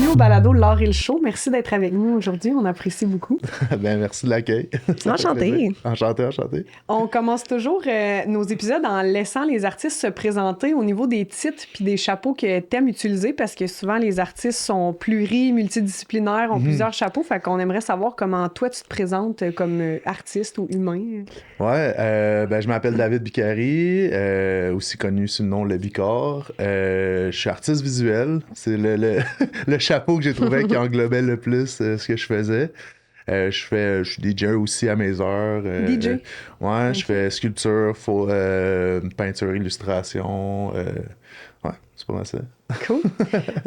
bienvenue au balado L'Art et le Show. Merci d'être avec nous aujourd'hui, on apprécie beaucoup. Ben, merci de l'accueil. Enchanté. Enchanté. On commence toujours nos épisodes en laissant les artistes se présenter au niveau des titres puis des chapeaux que t'aimes utiliser parce que souvent les artistes sont multidisciplinaires, ont plusieurs chapeaux, fait qu'on aimerait savoir comment toi tu te présentes comme artiste ou humain. Ouais, ben, je m'appelle David Bicari, aussi connu sous le nom Le Bicor. Je suis artiste visuel. C'est le chapeau que j'ai trouvé qui englobait le plus ce que je faisais. Je suis DJ aussi à mes heures. DJ? Ouais, je fais sculpture, peinture, illustration. Ouais, c'est pas mal ça. Cool.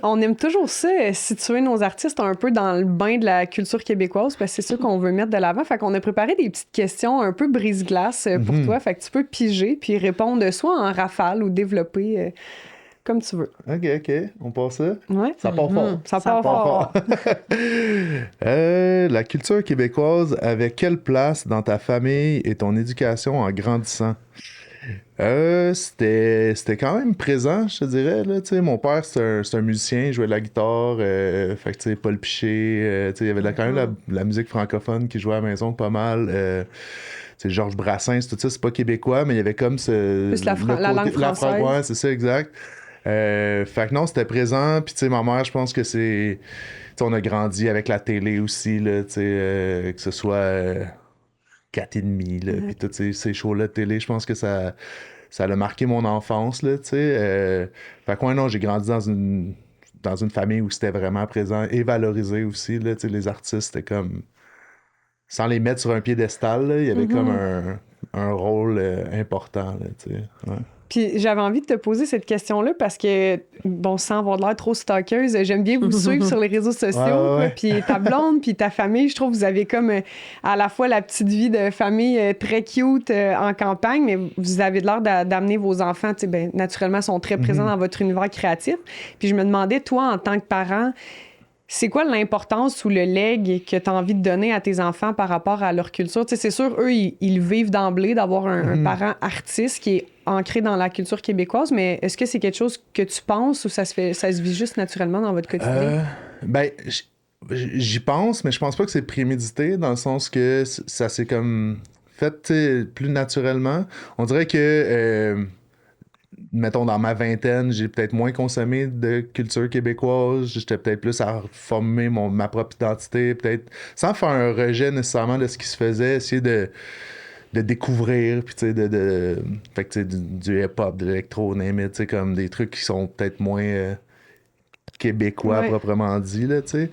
On aime toujours ça, situer nos artistes un peu dans le bain de la culture québécoise, parce que c'est ça qu'on veut mettre de l'avant. Fait qu'on a préparé des petites questions un peu brise-glace pour toi. Fait que tu peux piger puis répondre soit en rafale ou développer comme tu veux. OK. On passe ça? Ouais. Ça part fort. Ça part fort. La culture québécoise avait quelle place dans ta famille et ton éducation en grandissant? C'était quand même présent, je te dirais. Là, mon père, c'est un musicien, il jouait de la guitare. Fait que, tu sais, Paul Piché, il y avait quand même la musique francophone qui jouait à la maison pas mal. Georges Brassens, tout ça, c'est pas québécois, mais il y avait comme ce... Plus la langue française. Ouais, c'est ça, exact. Fait que non, c'était présent. Puis, tu sais, ma mère, je pense que c'est... T'sais, on a grandi avec la télé aussi, là, que ce soit 4,5, là, puis tous ces shows-là de télé, je pense que ça a marqué mon enfance, là, tu sais. Fait que, ouais, non, j'ai grandi dans une famille où c'était vraiment présent et valorisé aussi, là, tu sais, les artistes, c'était comme... Sans les mettre sur un piédestal, là, il y avait comme un rôle important, là, tu sais, ouais. Puis j'avais envie de te poser cette question-là parce que, bon, sans avoir l'air trop stalkeuse, j'aime bien vous suivre sur les réseaux sociaux. Ouais. Puis ta blonde, puis ta famille, je trouve que vous avez comme à la fois la petite vie de famille très cute en campagne, mais vous avez l'air d'amener vos enfants, tu sais, ben, naturellement, sont très présents dans votre univers créatif. Puis je me demandais, toi, en tant que parent, c'est quoi l'importance ou le legs que tu as envie de donner à tes enfants par rapport à leur culture? Tu sais, c'est sûr, eux, ils vivent d'emblée d'avoir un parent artiste qui est ancré dans la culture québécoise, mais est-ce que c'est quelque chose que tu penses ou ça se vit juste naturellement dans votre quotidien? Ben, j'y pense, mais je pense pas que c'est prémédité dans le sens que ça s'est comme fait plus naturellement. On dirait que... mettons, dans ma vingtaine, j'ai peut-être moins consommé de culture québécoise. J'étais peut-être plus à former ma propre identité, peut-être sans faire un rejet nécessairement de ce qui se faisait, essayer de découvrir, puis tu sais, fait que tu sais, du hip-hop, de l'électro, name it, tu sais, comme des trucs qui sont peut-être moins québécois proprement dit, là, tu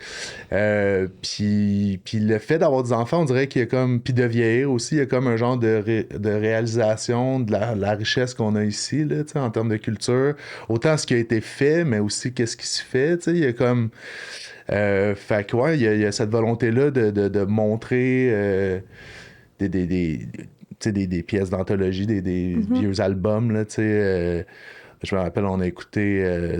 sais. Puis le fait d'avoir des enfants, on dirait qu'il y a comme... Puis de vieillir aussi, il y a comme un genre de réalisation de la richesse qu'on a ici, là, tu sais, en termes de culture. Autant ce qui a été fait, mais aussi qu'est-ce qui se fait, tu sais. Il y a comme... fait que, ouais, il y a cette volonté-là de montrer des pièces d'anthologie, des vieux albums, là, tu sais... je me rappelle, on a écouté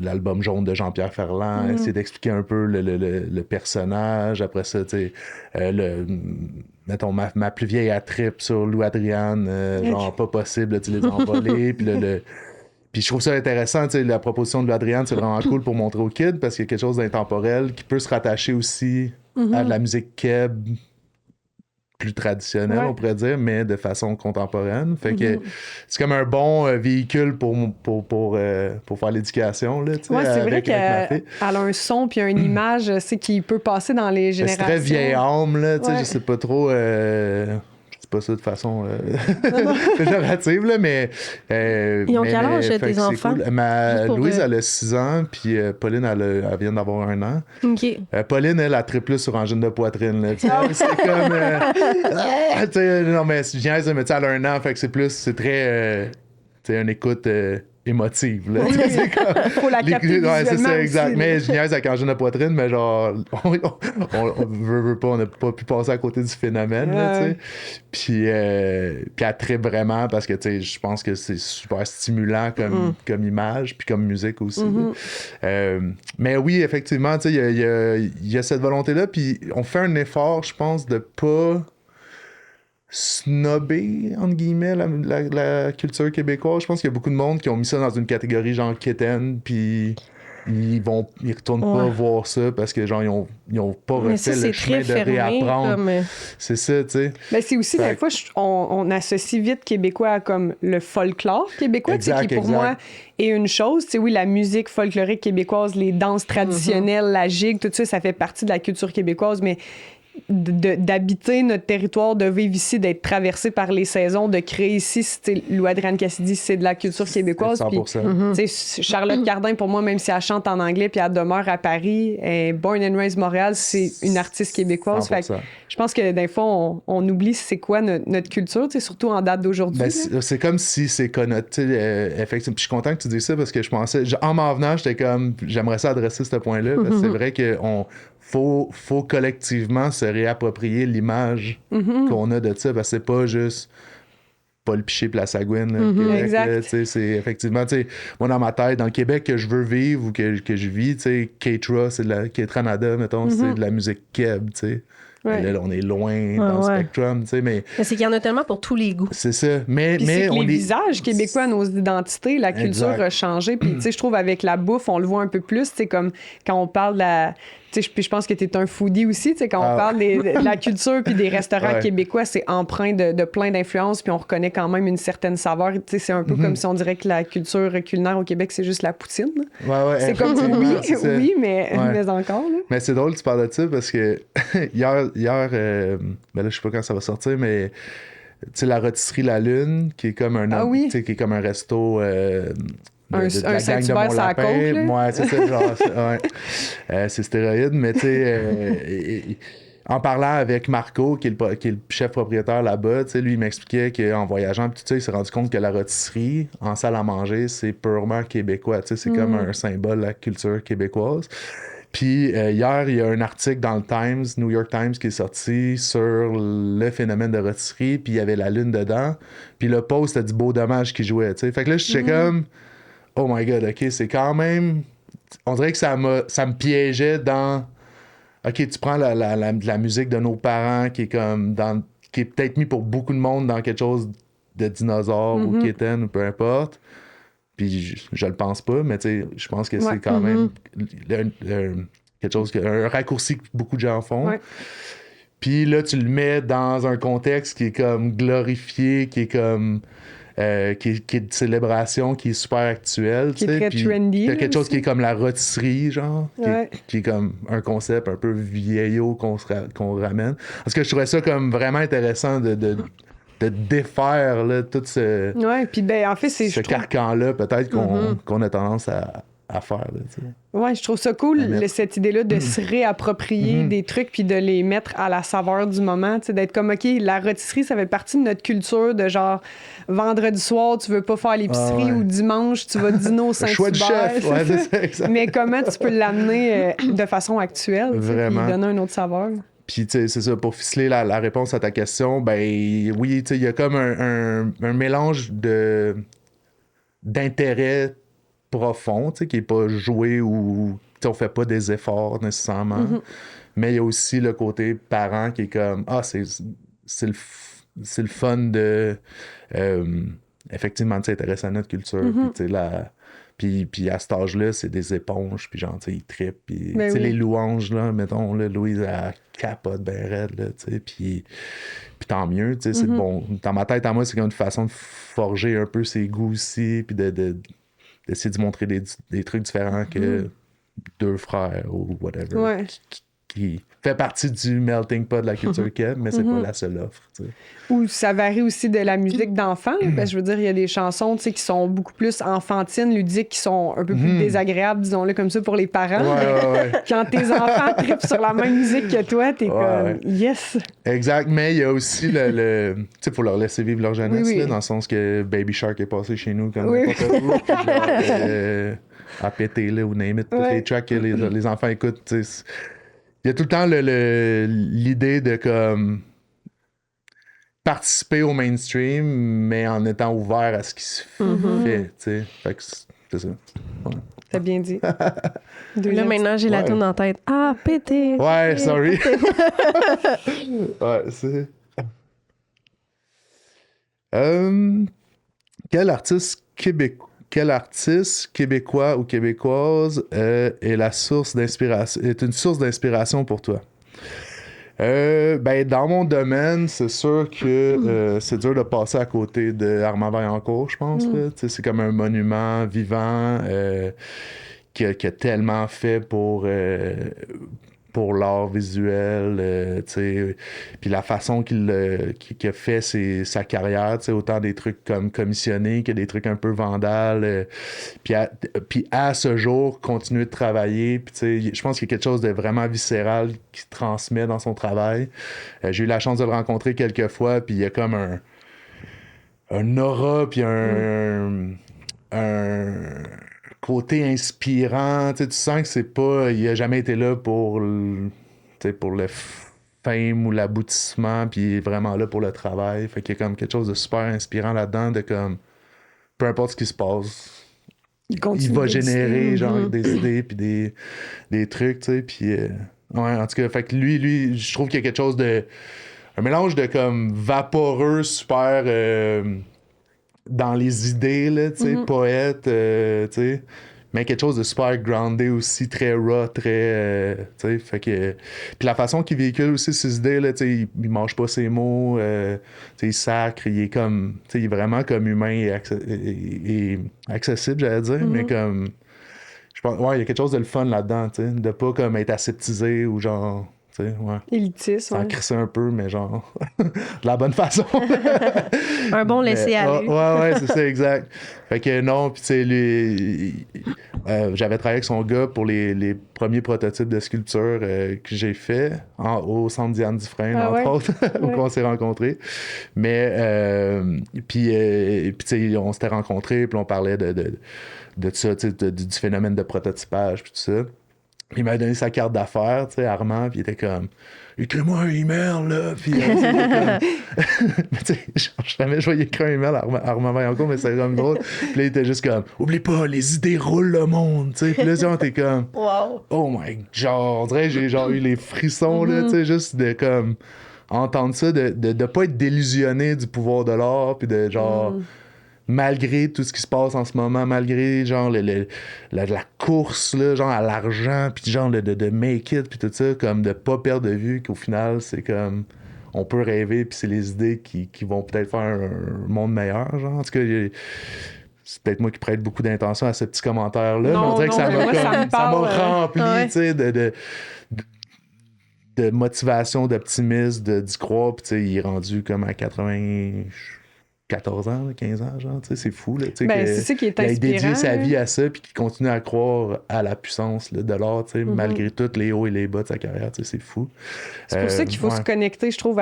l'album jaune de Jean-Pierre Ferland, essayer d'expliquer un peu le personnage. Après ça, mettons, ma plus vieille trip sur Lou Adriane, genre pas possible, les envolés. Puis je trouve ça intéressant, la proposition de Lou Adriane, c'est vraiment cool pour montrer aux kids parce qu'il y a quelque chose d'intemporel qui peut se rattacher aussi à de la musique keb plus traditionnelle, on pourrait dire, mais de façon contemporaine. Fait que c'est comme un bon véhicule pour faire l'éducation, là, tu sais, c'est vrai qu'elle a un son puis une image, c'est qui peut passer dans les générations. C'est très vieille âme, là, tu sais, je sais pas trop... je dis pas ça de façon péjorative, là, mais... Ils ont quel âge, tes enfants? Cool. Louise, elle a 6 ans, puis Pauline, elle vient d'avoir 1 an. OK. Pauline, elle a triplé sur angine de poitrine, là, tu sais. C'est comme... tu sais, non, mais je viens mais tu sais, elle a 1 an, fait que c'est très... tu sais, une écoute... émotive, là. Faut la capter ouais, c'est ça, aussi, exact. là. Mais je niaise avec angine de poitrine, mais genre, on veut pas, on n'a pas pu passer à côté du phénomène, là, tu sais. Puis elle tripe vraiment parce que, tu sais, je pense que c'est super stimulant comme image, puis comme musique aussi. Mais oui, effectivement, tu sais, il y a cette volonté-là, puis on fait un effort, je pense, de pas snobber, entre guillemets, la culture québécoise. Je pense qu'il y a beaucoup de monde qui ont mis ça dans une catégorie genre quétaine, puis ils retournent pas voir ça parce que genre ils ont pas refait le chemin de réapprendre. C'est ça, tu sais. Ben, c'est aussi, des fois, on associe vite québécois à comme le folklore québécois, qui pour moi est une chose. Tu sais, oui, la musique folklorique québécoise, les danses traditionnelles, la gigue, tout ça, ça fait partie de la culture québécoise, mais d'habiter notre territoire, de vivre ici, d'être traversé par les saisons, de créer ici, Lou-Adrienne Cassidy, c'est de la culture québécoise. 100%. Puis, Charlotte Cardin, pour moi, même si elle chante en anglais puis elle demeure à Paris, Born and Raised Montréal, c'est une artiste québécoise. Fait que je pense que des fois, on oublie c'est quoi notre culture, surtout en date d'aujourd'hui. Ben, c'est comme si c'est connoté, effectivement. Puis je suis content que tu dises ça parce que je pensais, en m'en venant, j'étais comme, j'aimerais ça adresser ce point-là parce que c'est vrai qu'on faut collectivement se réapproprier l'image qu'on a de ça, parce que c'est pas juste Paul Piché Place Sagouine, Québec, là, c'est effectivement, moi dans ma tête, dans le Québec que je veux vivre ou que je vis, K-Tra, c'est de la K-Tranada, mettons, c'est de la musique keb, tu sais. Ouais. Là, on est loin dans le spectrum, tu sais, mais c'est qu'il y en a tellement pour tous les goûts. C'est ça. Mais les visages québécois, nos identités, la culture a changé. Puis, tu sais, je trouve avec la bouffe, on le voit un peu plus, tu sais, comme quand on parle de la... Tu sais, je pense que tu es un foodie aussi, tu sais, quand on parle de la culture puis des restaurants québécois, c'est empreint de plein d'influences, puis on reconnaît quand même une certaine saveur. Tu sais, c'est un peu comme si on dirait que la culture culinaire au Québec, c'est juste la poutine. C'est comme, oui, mais encore. Là. Mais c'est drôle que tu parles de ça, parce que hier ben là, je sais pas quand ça va sortir, mais tu sais, la rôtisserie La Lune, qui est comme qui est comme un resto... un Saint-Hubert sur la côte, là. Ouais, c'est ça, genre, c'est stéroïde, mais tu sais, en parlant avec Marco, qui est le chef propriétaire là-bas, tu sais, lui, il m'expliquait qu'en voyageant, puis tout ça, il s'est rendu compte que la rôtisserie, en salle à manger, c'est purement québécois, tu sais, c'est comme un symbole de la culture québécoise. Puis hier, il y a un article dans le Times, New York Times, qui est sorti sur le phénomène de rôtisserie, puis il y avait la lune dedans, puis le post a du Beau Dommage qui jouait, tu sais. Fait que là, j'étais comme... Oh my God, OK, c'est quand même... On dirait que ça me piégeait dans... OK, tu prends la musique de nos parents qui est comme qui est peut-être mis pour beaucoup de monde dans quelque chose de dinosaure ou kitten ou peu importe. Puis je le pense pas, mais tu sais, je pense que c'est quand même quelque chose, un raccourci que beaucoup de gens font. Ouais. Puis là, tu le mets dans un contexte qui est comme glorifié, qui est comme... qui est de célébration, qui est super actuel. Qui est très trendy. T'as quelque chose qui est comme la rôtisserie, genre, qui est comme un concept un peu vieillot qu'on ramène. Parce que je trouvais ça comme vraiment intéressant de défaire là, tout ce, puis ben, en fait, ce carcan-là, peut-être qu'on a tendance à faire. Oui, je trouve ça cool, cette idée-là de se réapproprier des trucs puis de les mettre à la saveur du moment, d'être comme, OK, la rôtisserie, ça fait partie de notre culture de genre, vendredi soir, tu veux pas faire l'épicerie ou dimanche, tu vas dîner au Saint-Hubert. Choix de chef, c'est ça, mais comment tu peux l'amener de façon actuelle, puis donner une autre saveur? Puis, tu sais, c'est ça, pour ficeler la réponse à ta question, ben oui, tu sais, il y a comme un mélange d'intérêt profond, tu sais, qui est pas joué ou on fait pas des efforts nécessairement. Mais il y a aussi le côté parent qui est comme, c'est le fun de effectivement s'intéresser à notre culture. Puis, tu sais, puis à cet âge-là, c'est des éponges, puis genre, tu sais, ils trippent. Puis, tu sais, les louanges, là, mettons, là, Louise, elle capote ben raide, là, tu sais, puis tant mieux, tu sais, c'est bon. Dans ma tête, à moi, c'est comme une façon de forger un peu ses goûts aussi, puis d'essayer de montrer des trucs différents que deux frères ou whatever. Qui fait partie du melting pot de la culture keb, mais c'est pas la seule offre. Tu sais. Ou ça varie aussi de la musique d'enfant. Parce que je veux dire, il y a des chansons qui sont beaucoup plus enfantines, ludiques, qui sont un peu plus désagréables, disons-le comme ça, pour les parents. Quand tes enfants trippent sur la même musique que toi, t'es comme yes! Exact, mais il y a aussi tu sais, il faut leur laisser vivre leur jeunesse, là, dans le sens que Baby Shark est passé chez nous comme n'importe où. À péter, là, ou name it. Tous les tracks que les enfants écoutent, tu sais. Il y a tout le temps l'idée de comme participer au mainstream, mais en étant ouvert à ce qui se fait, tu sais. Fait que c'est ça. Ouais. T'as bien dit. Là, maintenant, j'ai la tourne en tête. Ah, pété! Ouais, sorry. Ouais, c'est... quel artiste québécois... quel artiste québécois ou québécoise est une source d'inspiration pour toi? Ben, dans mon domaine, c'est sûr que c'est dur de passer à côté de Armand Vaillancourt, je pense. Là. C'est comme un monument vivant qui a tellement fait pour l'art visuel, puis la façon qu'il a fait sa carrière, autant des trucs comme commissionnés que des trucs un peu vandales, puis à ce jour, continuer de travailler, puis je pense qu'il y a quelque chose de vraiment viscéral qui transmet dans son travail. J'ai eu la chance de le rencontrer quelques fois, puis il y a comme un aura, puis un côté inspirant, tu sens que c'est pas, il a jamais été là pour le fame ou l'aboutissement, puis il est vraiment là pour le travail. Fait qu'il y a comme quelque chose de super inspirant là-dedans, de comme, peu importe ce qui se passe, il va générer genre des idées puis des trucs, tu sais, puis ouais, en tout cas, fait que lui, je trouve qu'il y a quelque chose de, un mélange de comme vaporeux, super dans les idées, là, tu sais, poète, tu sais, mais quelque chose de super groundé aussi, très raw, très, tu sais, fait que... Puis la façon qu'il véhicule aussi ses idées, là, tu sais, il mange pas ses mots, tu sais, il sacre, il est comme, tu sais, il est vraiment comme humain et accessible, j'allais dire, mais comme... Je pense, ouais, il y a quelque chose de le fun là-dedans, tu sais, de pas comme être aseptisé ou genre... Ouais. Élitiste, sans crisser un peu, mais genre de la bonne façon. Un bon laisser-aller. Ouais, c'est ça, exact. Fait que non, puis tu sais, j'avais travaillé avec son gars pour les premiers prototypes de sculpture que j'ai fait au centre Diane Dufresne, entre autres, où on s'est rencontrés. Mais, puis tu sais, on s'était rencontrés, puis on parlait de ça, tu sais, du phénomène de prototypage, puis tout ça. Il m'a donné sa carte d'affaires, tu sais, Armand, puis il était comme « Écris-moi un email, là! » Puis mais tu sais, je voyais écrire un email à Armand Vaillancourt, mais c'était comme drôle. Puis là, il était juste comme « Oublie pas, les idées roulent le monde! » Tu sais, puis là, t'es comme « Wow! Oh my... » Genre, on dirait que j'ai genre eu les frissons, là, tu sais, juste de comme entendre ça, de pas être délusionné du pouvoir de l'art, puis de genre... malgré tout ce qui se passe en ce moment, malgré genre la course là, genre à l'argent, puis genre de make it, puis tout ça, comme de pas perdre de vue qu'au final, c'est comme on peut rêver, puis c'est les idées qui vont peut-être faire un monde meilleur, genre. En tout cas, c'est peut-être moi qui prête beaucoup d'intention à ce petit commentaire-là, mais on dirait que ça m'a rempli, tu sais, de motivation, d'optimisme, d'y croire, puis tu sais, il est rendu comme à 14 ans, 15 ans, genre, tu sais, c'est fou, là, tu sais, c'est ça qui est inspirant. Il a dédié sa vie à ça, puis qu'il continue à croire à la puissance là, de l'art, tu sais, malgré tous les hauts et les bas de sa carrière, tu sais, c'est fou. C'est pour ça qu'il faut se connecter, je trouve,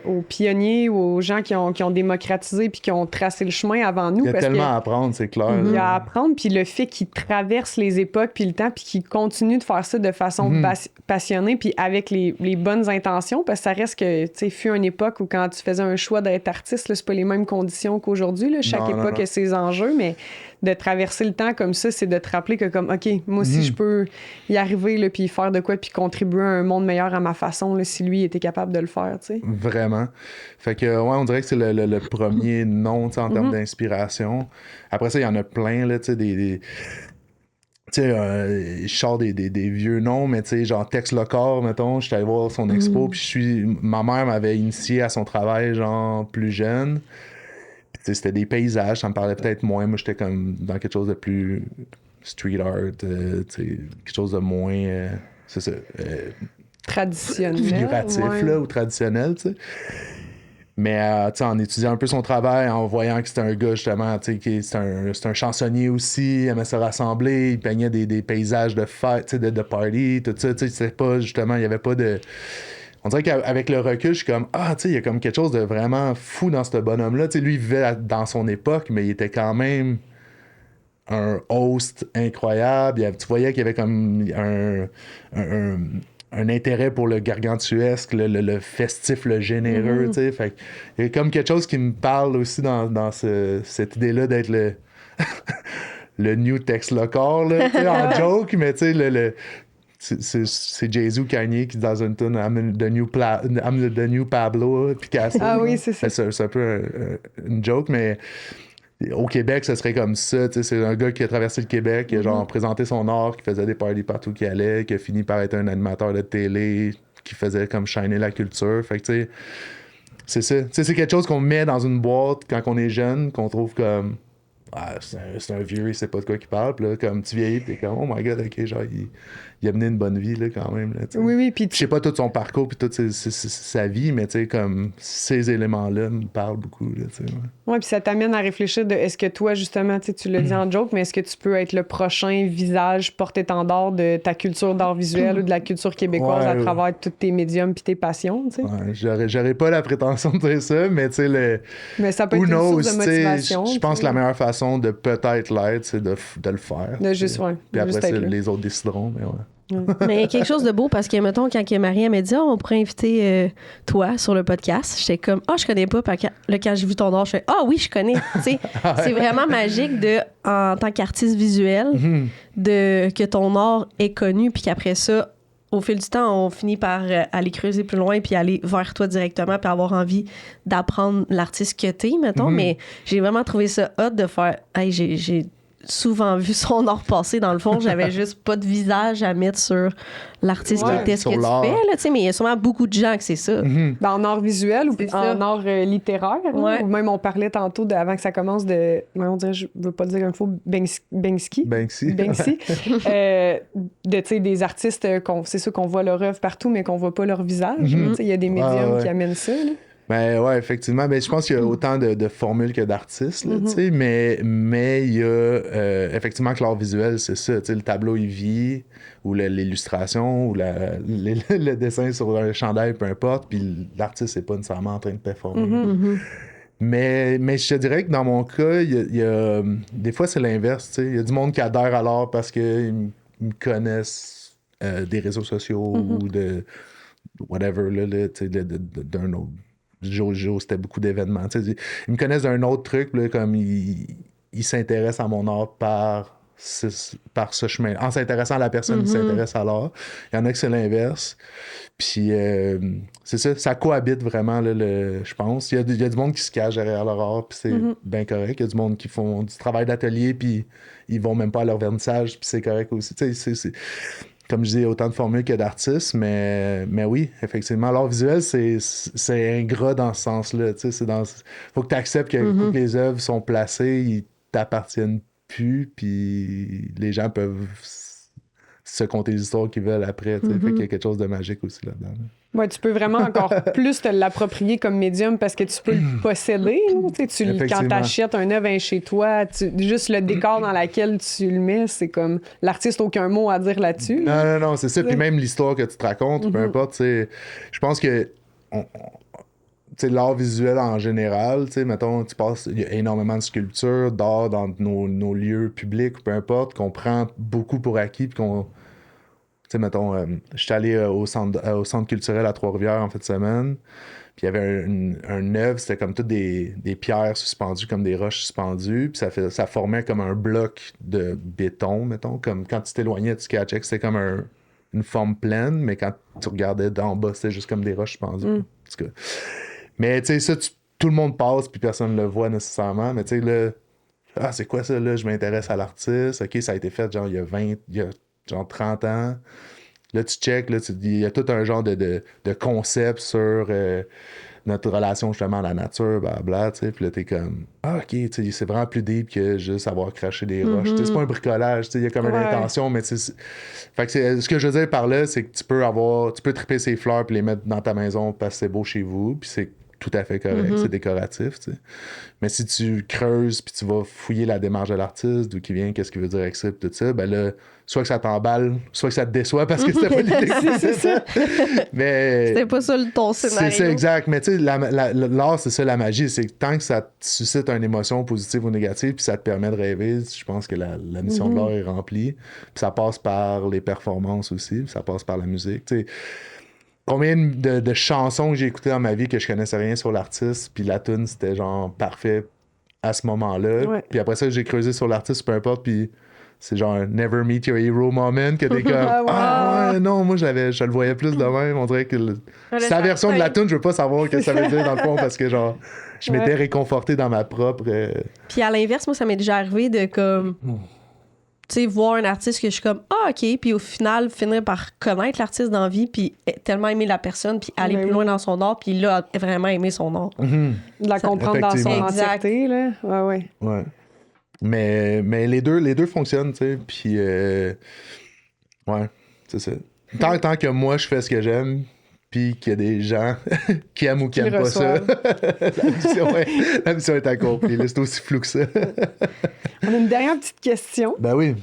aux pionniers ou aux gens qui ont démocratisé puis qui ont tracé le chemin avant nous. Il y a tellement à apprendre, c'est clair. Il y a à apprendre, puis le fait qu'ils traversent les époques puis le temps, puis qu'ils continuent de faire ça de façon passionnée, puis avec les bonnes intentions, parce que ça reste que, tu sais, fut une époque où quand tu faisais un choix d'être artiste, là, c'est pas les mêmes conditions qu'aujourd'hui. Là. Chaque époque a ses enjeux, mais de traverser le temps comme ça, c'est de te rappeler que comme, OK, moi aussi, je peux y arriver, là, puis faire de quoi, puis contribuer à un monde meilleur à ma façon, là, si lui était capable de le faire, tu sais. Vraiment. Fait que, ouais, on dirait que c'est le premier nom, tu sais, en termes d'inspiration. Après ça, il y en a plein, là, tu sais, tu sais, je sors des vieux noms, mais tu sais, genre Tex Lecor, mettons, je suis allé voir son expo, puis ma mère m'avait initié à son travail, genre, plus jeune. Puis c'était des paysages, ça me parlait peut-être moins. Moi, j'étais comme dans quelque chose de plus street art, quelque chose de moins, c'est ça, traditionnel. Figuratif, là, ou traditionnel, tu sais. Mais en étudiant un peu son travail, en voyant que c'était un gars, justement, c'est un chansonnier aussi, il aimait se rassembler, il peignait des paysages de fête, de party, tout ça, c'était pas, justement, il y avait pas de... On dirait qu'avec le recul, je suis comme, il y a comme quelque chose de vraiment fou dans ce bonhomme-là. Lui, il vivait dans son époque, mais il était quand même un host incroyable. Tu voyais qu'il y avait comme un intérêt pour le gargantuesque, le festif, le généreux, tu sais. Fait il y a comme quelque chose qui me parle aussi dans cette idée-là d'être le le new Tex Lecor, là, tu sais, en joke, mais tu sais, c'est Jay-Z ou Kanye qui, dans une tune, I'm the new Pablo, Picasso. Ah oui, c'est ça. C'est un peu une joke, mais au Québec, ça serait comme ça. C'est un gars qui a traversé le Québec, qui a genre présenté son art, qui faisait des parties partout qu'il allait, qui a fini par être un animateur de télé, qui faisait comme shiner la culture. Fait que tu sais, c'est ça. Tu sais, c'est quelque chose qu'on met dans une boîte quand on est jeune, qu'on trouve comme c'est un vieux, il sait pas de quoi qu'il parle. Puis là, comme tu vieillis, t'es comme, oh my god, ok, genre, il a mené une bonne vie, là, quand même. Là, oui. Puis je sais pas tout son parcours, puis toute sa vie, mais tu sais, comme, ces éléments-là me parlent beaucoup, là, tu sais. Ouais, puis ça t'amène à réfléchir de est-ce que toi, justement, tu l'as dit en joke, mais est-ce que tu peux être le prochain visage porte-étendard de ta culture d'art visuel ou de la culture québécoise à travers tous tes médiums puis tes passions, tu sais? Ouais, j'aurais pas la prétention de dire ça, mais tu sais, mais ça peut être une source de motivation. Je pense que la meilleure façon de peut-être l'être, c'est de le faire. De juste, ouais. Puis après ça, les autres décideront, mais ouais. Mais il y a quelque chose de beau parce que, mettons, quand Marie elle m'a dit on pourrait inviter toi sur le podcast, j'étais comme je connais pas. Puis quand j'ai vu ton art, je fais oui, je connais. C'est vraiment magique en tant qu'artiste visuel que ton art est connu, puis qu'après ça, au fil du temps, on finit par aller creuser plus loin puis aller vers toi directement puis avoir envie d'apprendre l'artiste que t'es, mettons. Mais j'ai vraiment trouvé ça hot de faire j'ai souvent vu son art passer. Dans le fond, j'avais juste pas de visage à mettre sur l'artiste qui était ce que tu fais. Là, mais il y a sûrement beaucoup de gens que c'est ça. En art visuel ou en art littéraire. Ouais. Ou même, on parlait tantôt, avant que ça commence, on dirait, je veux pas dire un faux, Banksy. Des artistes, c'est sûr qu'on voit leur œuvre partout, mais qu'on voit pas leur visage. Il y a des médiums qui amènent ça. Là. Ben ouais, effectivement. Ben, je pense qu'il y a autant de formules que d'artistes, là, tu sais, mais il y a effectivement que l'art visuel, c'est ça, tu sais, le tableau il vit, ou l'illustration, ou le dessin sur un chandail, peu importe, puis l'artiste c'est pas nécessairement en train de performer. Mais je te dirais que dans mon cas, il y a des fois c'est l'inverse, tu sais, il y a du monde qui adhère à l'art parce qu'ils me connaissent des réseaux sociaux ou de whatever, là tu sais, d'un autre. Jojo, c'était beaucoup d'événements. Ils me connaissent d'un autre truc, là, comme ils s'intéressent à mon art par ce chemin. En s'intéressant à la personne qui s'intéresse à l'art. Il y en a que c'est l'inverse. Puis c'est ça cohabite vraiment, là, je pense. Il y a du monde qui se cache derrière leur art, puis c'est bien correct. Il y a du monde qui font du travail d'atelier, puis ils vont même pas à leur vernissage, puis c'est correct aussi. C'est comme je dis, autant de formules que d'artistes, mais oui, effectivement, l'art visuel, c'est ingrat dans ce sens-là. Faut que tu acceptes que les œuvres sont placées, ils t'appartiennent plus, puis les gens peuvent se conter les histoires qu'ils veulent après. Fait qu'il y a quelque chose de magique aussi là-dedans. Ouais, tu peux vraiment encore plus te l'approprier comme médium parce que tu peux le posséder. Quand tu achètes un œuvre chez toi, juste le décor dans lequel tu le mets, c'est comme l'artiste n'a aucun mot à dire là-dessus. Non, c'est ça. Puis même l'histoire que tu te racontes, peu importe, je pense que l'art visuel en général, mettons, il y a énormément de sculptures, d'art dans nos lieux publics, peu importe, qu'on prend beaucoup pour acquis, puis qu'on... Tu sais, mettons, je suis allé au centre culturel à Trois-Rivières en fin de semaine, puis il y avait un œuvre, c'était comme toutes des pierres suspendues, comme des roches suspendues, puis ça formait comme un bloc de béton, mettons, comme quand tu t'éloignais du catch, c'était comme une forme pleine, mais quand tu regardais d'en bas, c'était juste comme des roches suspendues. En tout cas. Mais tu sais, ça, tout le monde passe, puis personne ne le voit nécessairement, mais tu sais, là, c'est quoi ça, là, je m'intéresse à l'artiste, ok, ça a été fait genre il y a genre 30 ans. Là, tu check, là, il y a tout un genre de concept sur notre relation justement à la nature, blablabla, tu sais. Puis là, t'es comme, ok, c'est vraiment plus deep que juste avoir craché des roches. C'est pas un bricolage, il y a comme une intention, mais fait que ce que je veux dire par là, c'est que tu peux triper ces fleurs puis les mettre dans ta maison parce que c'est beau chez vous, puis c'est tout à fait correct, c'est décoratif, tu sais. Mais si tu creuses puis tu vas fouiller la démarche de l'artiste, d'où qui vient, qu'est-ce qu'il veut dire avec ça, puis tout ça, ben là, soit que ça t'emballe, soit que ça te déçoit parce que c'était pas l'idée. C'est ça. Mais c'était pas ça ton scénario. C'est ça, exact. Mais tu sais, l'art, c'est ça la magie, c'est que tant que ça te suscite une émotion positive ou négative, puis ça te permet de rêver, je pense que la mission de l'art est remplie. Puis ça passe par les performances aussi, puis ça passe par la musique, tu sais. Combien de chansons que j'ai écoutées dans ma vie que je connaissais rien sur l'artiste, puis la tune c'était genre parfait à ce moment-là. Ouais. Puis après ça, j'ai creusé sur l'artiste, peu importe, puis c'est genre un never meet your hero moment que t'es comme ah ouais, non, moi je le voyais plus de même. On dirait que sa version de la tune, je veux pas savoir ce que ça veut dire dans le fond parce que genre je m'étais réconforté dans ma propre. Puis à l'inverse, moi ça m'est déjà arrivé de comme tu sais, voir un artiste que je suis comme ah ok, puis au final finir par connaître l'artiste dans la vie, puis tellement aimer la personne, puis aller plus loin dans son art, puis là vraiment aimer son art. De la comprendre dans son entièreté, là. Ouais. Mais les deux fonctionnent, tu sais. Puis, ouais, c'est ça. Tant que moi, je fais ce que j'aime, puis qu'il y a des gens qui aiment ou qui n'aiment pas ça, la mission est accomplie. Là, c'est aussi flou que ça. On a une dernière petite question. Ben oui.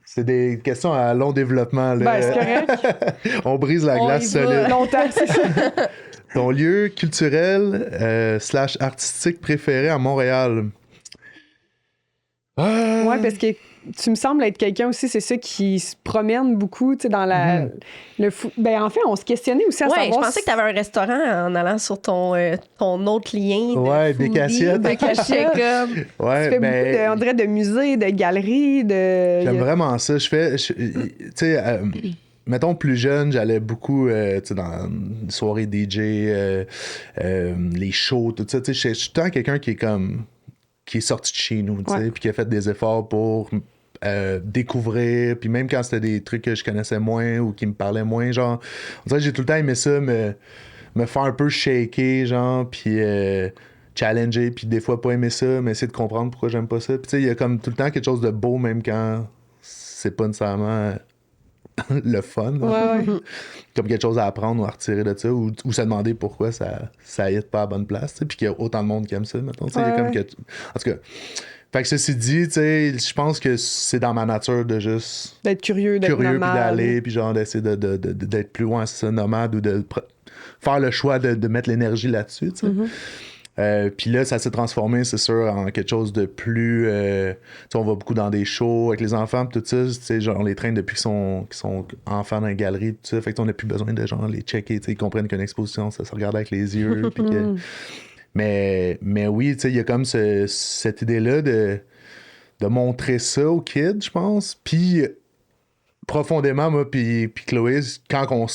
C'est des questions à long développement. Là. Ben, c'est correct. On brise la glace solide. Longtemps, c'est ça. Ton lieu culturel / artistique préféré à Montréal? Ouais, parce que tu me sembles être quelqu'un aussi, c'est ça, qui se promène beaucoup, tu sais, dans le fou. Ben, en fait, on se questionnait aussi à savoir... je pensais que tu avais un restaurant en allant sur ton autre lien. Des cassettes. Des cassettes comme... Ouais, tu fais beaucoup, on dirait, de musées, de galeries, de... J'aime vraiment ça. Tu sais... mettons, plus jeune, j'allais beaucoup dans les soirées DJ, les shows, tout ça. Je suis tout le temps quelqu'un qui est sorti de chez nous, puis qui a fait des efforts pour découvrir. Puis même quand c'était des trucs que je connaissais moins ou qui me parlaient moins, genre, on dirait que j'ai tout le temps aimé ça, me faire un peu shaker, genre, puis challenger, puis des fois pas aimer ça, mais essayer de comprendre pourquoi j'aime pas ça. Puis tu sais, il y a comme tout le temps quelque chose de beau, même quand c'est pas nécessairement... le fun. Comme quelque chose à apprendre ou à retirer de ça ou se demander pourquoi ça hit pas à la bonne place. Puis qu'il y a autant de monde qui aime ça, mettons. Y a comme que, en tout cas, fait que ceci dit, je pense que c'est dans ma nature de juste... D'être curieux, d'être puis nomade. d'aller, puis genre d'essayer d'être plus loin, c'est ça, nomade, ou de faire le choix de mettre l'énergie là-dessus, tu sais. Puis là, ça s'est transformé, c'est sûr, en quelque chose de plus... on va beaucoup dans des shows avec les enfants, tout ça, genre, on les traîne depuis qu'ils sont enfants dans les galeries, tout ça, fait qu'on n'a plus besoin de genre les checker, ils comprennent qu'une exposition, ça se regarde avec les yeux, puis que... Mais oui, il y a comme cette idée-là de montrer ça aux kids, je pense, puis... Profondément, moi, puis Chloé, quand on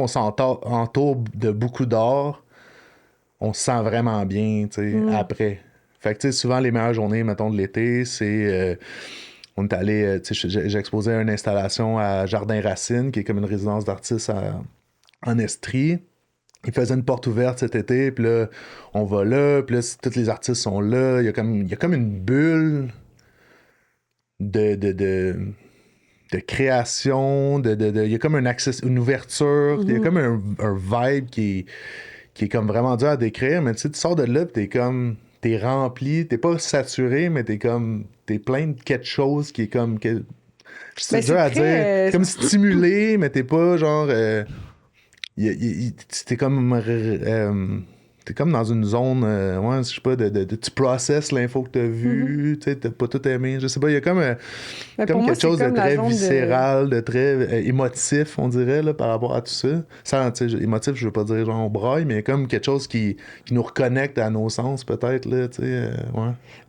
s'entoure de beaucoup d'art, on se sent vraiment bien, après. Fait que, tu sais, souvent, les meilleures journées, mettons, de l'été, c'est... on est allé... tu sais, j'ai exposé une installation à Jardin Racine, qui est comme une résidence d'artistes en Estrie. Ils faisaient une porte ouverte cet été, puis là, on va là, puis là, tous les artistes sont là. Il y a comme une bulle de création, il y a comme une ouverture, il y a comme un vibe qui est comme vraiment dur à décrire, mais tu sais, tu sors de là pis t'es rempli, t'es pas saturé, mais t'es plein de quelque chose qui est comme... C'est dur à dire. Comme stimulé, mais t'es pas genre... t'es comme... t'es comme dans une zone, je sais pas, tu processes l'info que t'as vue, tu sais, t'as pas tout aimé, je sais pas, il y a comme quelque chose de très viscéral, de très émotif, on dirait, là, par rapport à tout ça. Sans, tu sais, émotif, je veux pas dire genre on braille, mais comme quelque chose qui nous reconnecte à nos sens, peut-être, là, tu sais,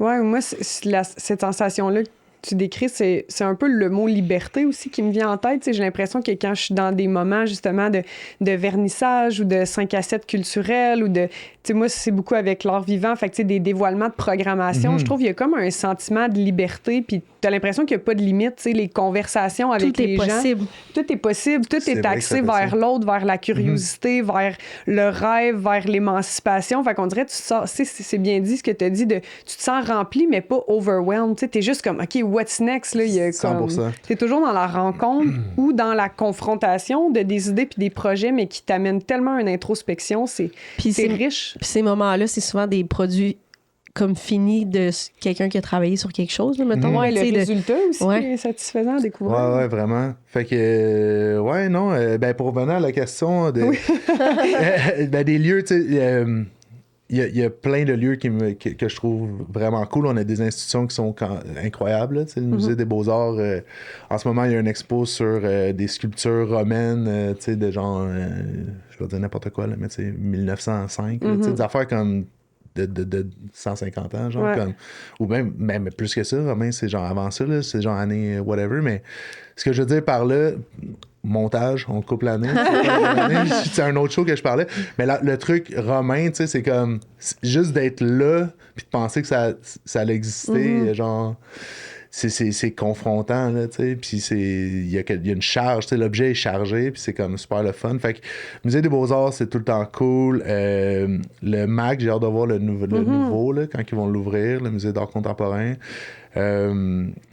Ouais, moi, cette sensation-là que tu décris, c'est un peu le mot liberté aussi qui me vient en tête. J'ai l'impression que quand je suis dans des moments justement de vernissage ou de 5 à 7 culturels ou de... moi, c'est beaucoup avec l'art vivant, fait que des dévoilements de programmation. Je trouve qu'il y a comme un sentiment de liberté, puis tu as l'impression qu'il n'y a pas de limite. Les conversations avec les gens... Tout est possible. Tout est axé vers l'autre, vers la curiosité, vers le rêve, vers l'émancipation. Fait qu'on dirait, c'est bien dit ce que tu as dit, tu te sens rempli, mais pas overwhelmed. Tu es juste comme, OK, what's next? Là, il y a 100%. T'es toujours dans la rencontre ou dans la confrontation de des idées puis des projets, mais qui t'amènent tellement à une introspection. C'est riche. Puis ces moments-là, c'est souvent des produits comme finis de quelqu'un qui a travaillé sur quelque chose, là, mettons. Ouais, le résultat aussi qui est satisfaisant à découvrir. Ouais, vraiment. Fait que, pour revenir à la question des lieux, tu sais... Il y a plein de lieux que je trouve vraiment cool. On a des institutions qui sont incroyables. Là, le Musée des Beaux-Arts, en ce moment, il y a une expo sur des sculptures romaines, de genre, je vais dire n'importe quoi, là, mais 1905. Là, des affaires comme de 150 ans, genre, Ouais. comme, ou même plus que ça, Romain, c'est genre avant ça, là, c'est genre année whatever, mais ce que je veux dire par là, montage, on coupe l'année, c'est un autre show que je parlais, mais là, le truc Romain, tu sais, c'est comme, juste d'être là, puis de penser que ça allait exister, genre... C'est confrontant, là, tu sais, puis il y a une charge, tu sais, l'objet est chargé, puis c'est comme super le fun. Fait que Musée des Beaux-Arts, c'est tout le temps cool. Le MAC, j'ai hâte de voir le nouveau, là, quand ils vont l'ouvrir, le Musée d'art contemporain.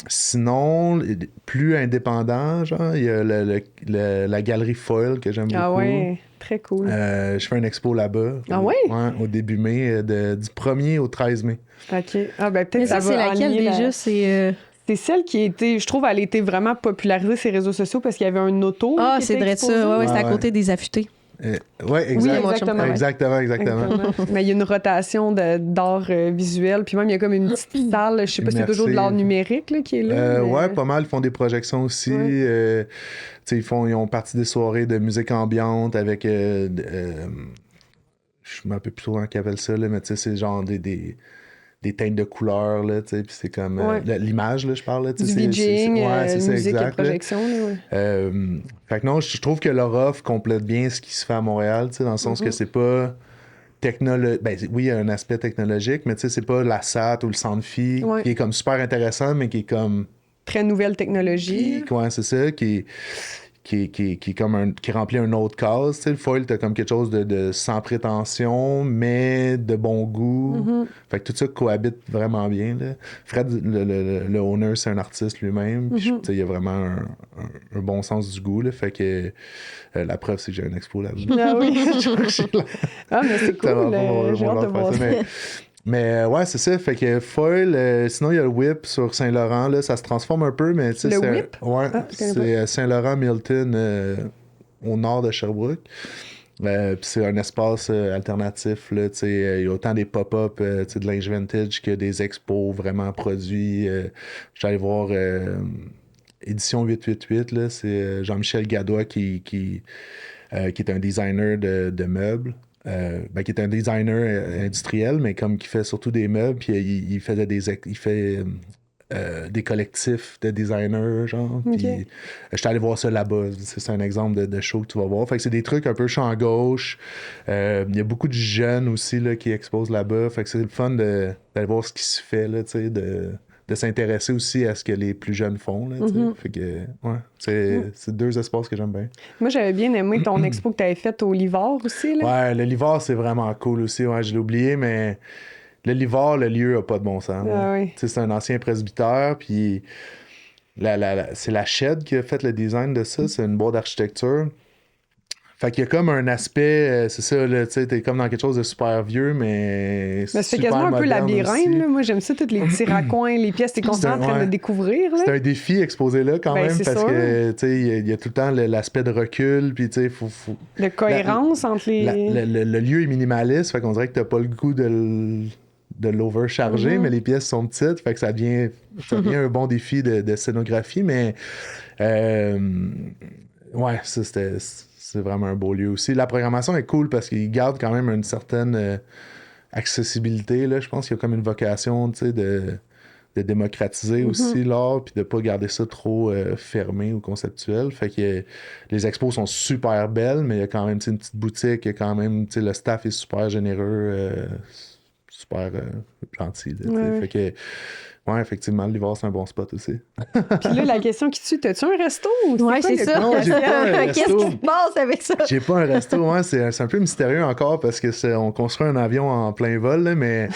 Sinon, plus indépendant, genre, il y a la galerie Foil que j'aime beaucoup. Ah ouais, très cool. Je fais une expo là-bas. Ah ouais? Ouais, au début mai, du 1er au 13 mai. OK. Ah ben peut-être Mais que ça ça, c'est va laquelle aligner déjà? C'est celle qui a été, je trouve, elle a été vraiment popularisée sur les réseaux sociaux parce qu'il y avait un auto. Ah, qui c'est était vrai exposé. ça. Ouais, c'est à Ouais. côté des affûtés. Ouais, Oui, exactement. exactement. Exactement. Mais il y a une rotation d'art visuel. Puis même, il y a comme une petite salle, je sais pas si c'est toujours de l'art numérique là, qui est là. mais- Ouais, pas mal. Ils font des projections aussi. Ouais. Tu sais, ils ont parti des soirées de musique ambiante avec... je me rappelle plus trop comment ils appellent ça, là, mais tu sais, c'est genre des teintes de couleurs, là, tu sais, puis c'est comme... Ouais. l'image, là, je parle, là, tu Du sais, VJing, ouais, c'est ça, musique et exact, là. projection. Là, ouais. Fait que non, je trouve que leur offre complète bien ce qui se fait à Montréal, tu sais, dans le sens que c'est pas technologique. Ben oui, il y a un aspect technologique, mais tu sais, c'est pas la SAT ou le Sandfi Ouais. qui est comme super intéressant, mais qui est comme... Très nouvelle technologie. Ouais, c'est ça, qui est comme qui remplit un autre case. Tu sais, le foil, t'as comme quelque chose de sans prétention, mais de bon goût. Fait que tout ça cohabite vraiment bien, là. Fred, le owner, c'est un artiste lui-même. Puis, tu sais, il a vraiment un bon sens du goût, là. Fait que la preuve, c'est que j'ai un expo là-bas. Ah oui. Ah, mais c'est Ça va cool. pas, J'ai hâte de voir ça. Mais ouais, c'est ça. Fait que foil, sinon il y a le whip sur Saint-Laurent, là, ça se transforme un peu, mais tu sais, Le c'est whip? ouais, Ah, je connais c'est Saint-Laurent-Milton au nord de Sherbrooke. Puis c'est un espace alternatif, là, tu sais, il y a autant des pop-up tu sais, de linge vintage que des expos vraiment produits. J'étais allé voir Édition 888, là, c'est Jean-Michel Gadois qui est un designer de meubles. Qui est un designer industriel, mais comme qui fait surtout des meubles, puis il fait des collectifs de designers, genre. Ok. Puis j'étais allé voir ça là-bas. C'est un exemple de show que tu vas voir. Fait que c'est des trucs un peu champ gauche. Il y a beaucoup de jeunes aussi là, qui exposent là-bas. Fait que c'est le fun d'aller voir ce qui se fait, là, tu sais, de s'intéresser aussi à ce que les plus jeunes font. Là, tu sais. Fait que, ouais, c'est deux espaces que j'aime bien. Moi, j'avais bien aimé ton expo que tu avais faite au Livard aussi. Là. Ouais, le Livard, c'est vraiment cool aussi. Ouais, je l'ai oublié, mais le Livard, le lieu a pas de bon sens. Ah oui. Tu sais, c'est un ancien presbytère, puis c'est la Shed qui a fait le design de ça. C'est une boîte d'architecture. Fait qu'il y a comme un aspect, c'est ça, là, tu sais, t'es comme dans quelque chose de super vieux, mais Mais c'est quasiment un peu labyrinthe. Là. Moi, j'aime ça, tous les petits raccoins, les pièces, t'es constamment en train de découvrir. Là. C'est un défi exposé là quand Ben, même, c'est parce sûr. que, tu sais, il y a tout le temps l'aspect de recul, puis tu sais, faut... De cohérence entre les... Le lieu est minimaliste, fait qu'on dirait que t'as pas le goût de l'overcharger, mais les pièces sont petites, fait que ça devient un bon défi de scénographie, mais ouais, ça c'est vraiment un beau lieu aussi. La programmation est cool parce qu'il garde quand même une certaine accessibilité, là. Je pense qu'il y a comme une vocation, tu sais, de démocratiser aussi l'art, puis de pas garder ça trop fermé ou conceptuel. Fait que les expos sont super belles, mais il y a quand même une petite boutique, il y a quand même, tu sais, le staff est super généreux, super gentil. Là, Ouais. Fait que, ouais, effectivement, le Livard, c'est un bon spot aussi. Puis là, la question qui tue, t'as-tu un resto? Ou Ouais, quoi, c'est le- ça. Non, j'ai pas un Qu'est-ce resto. qui se passe avec ça? J'ai pas un resto, ouais, c'est un peu mystérieux encore parce que on construit un avion en plein vol, là, mais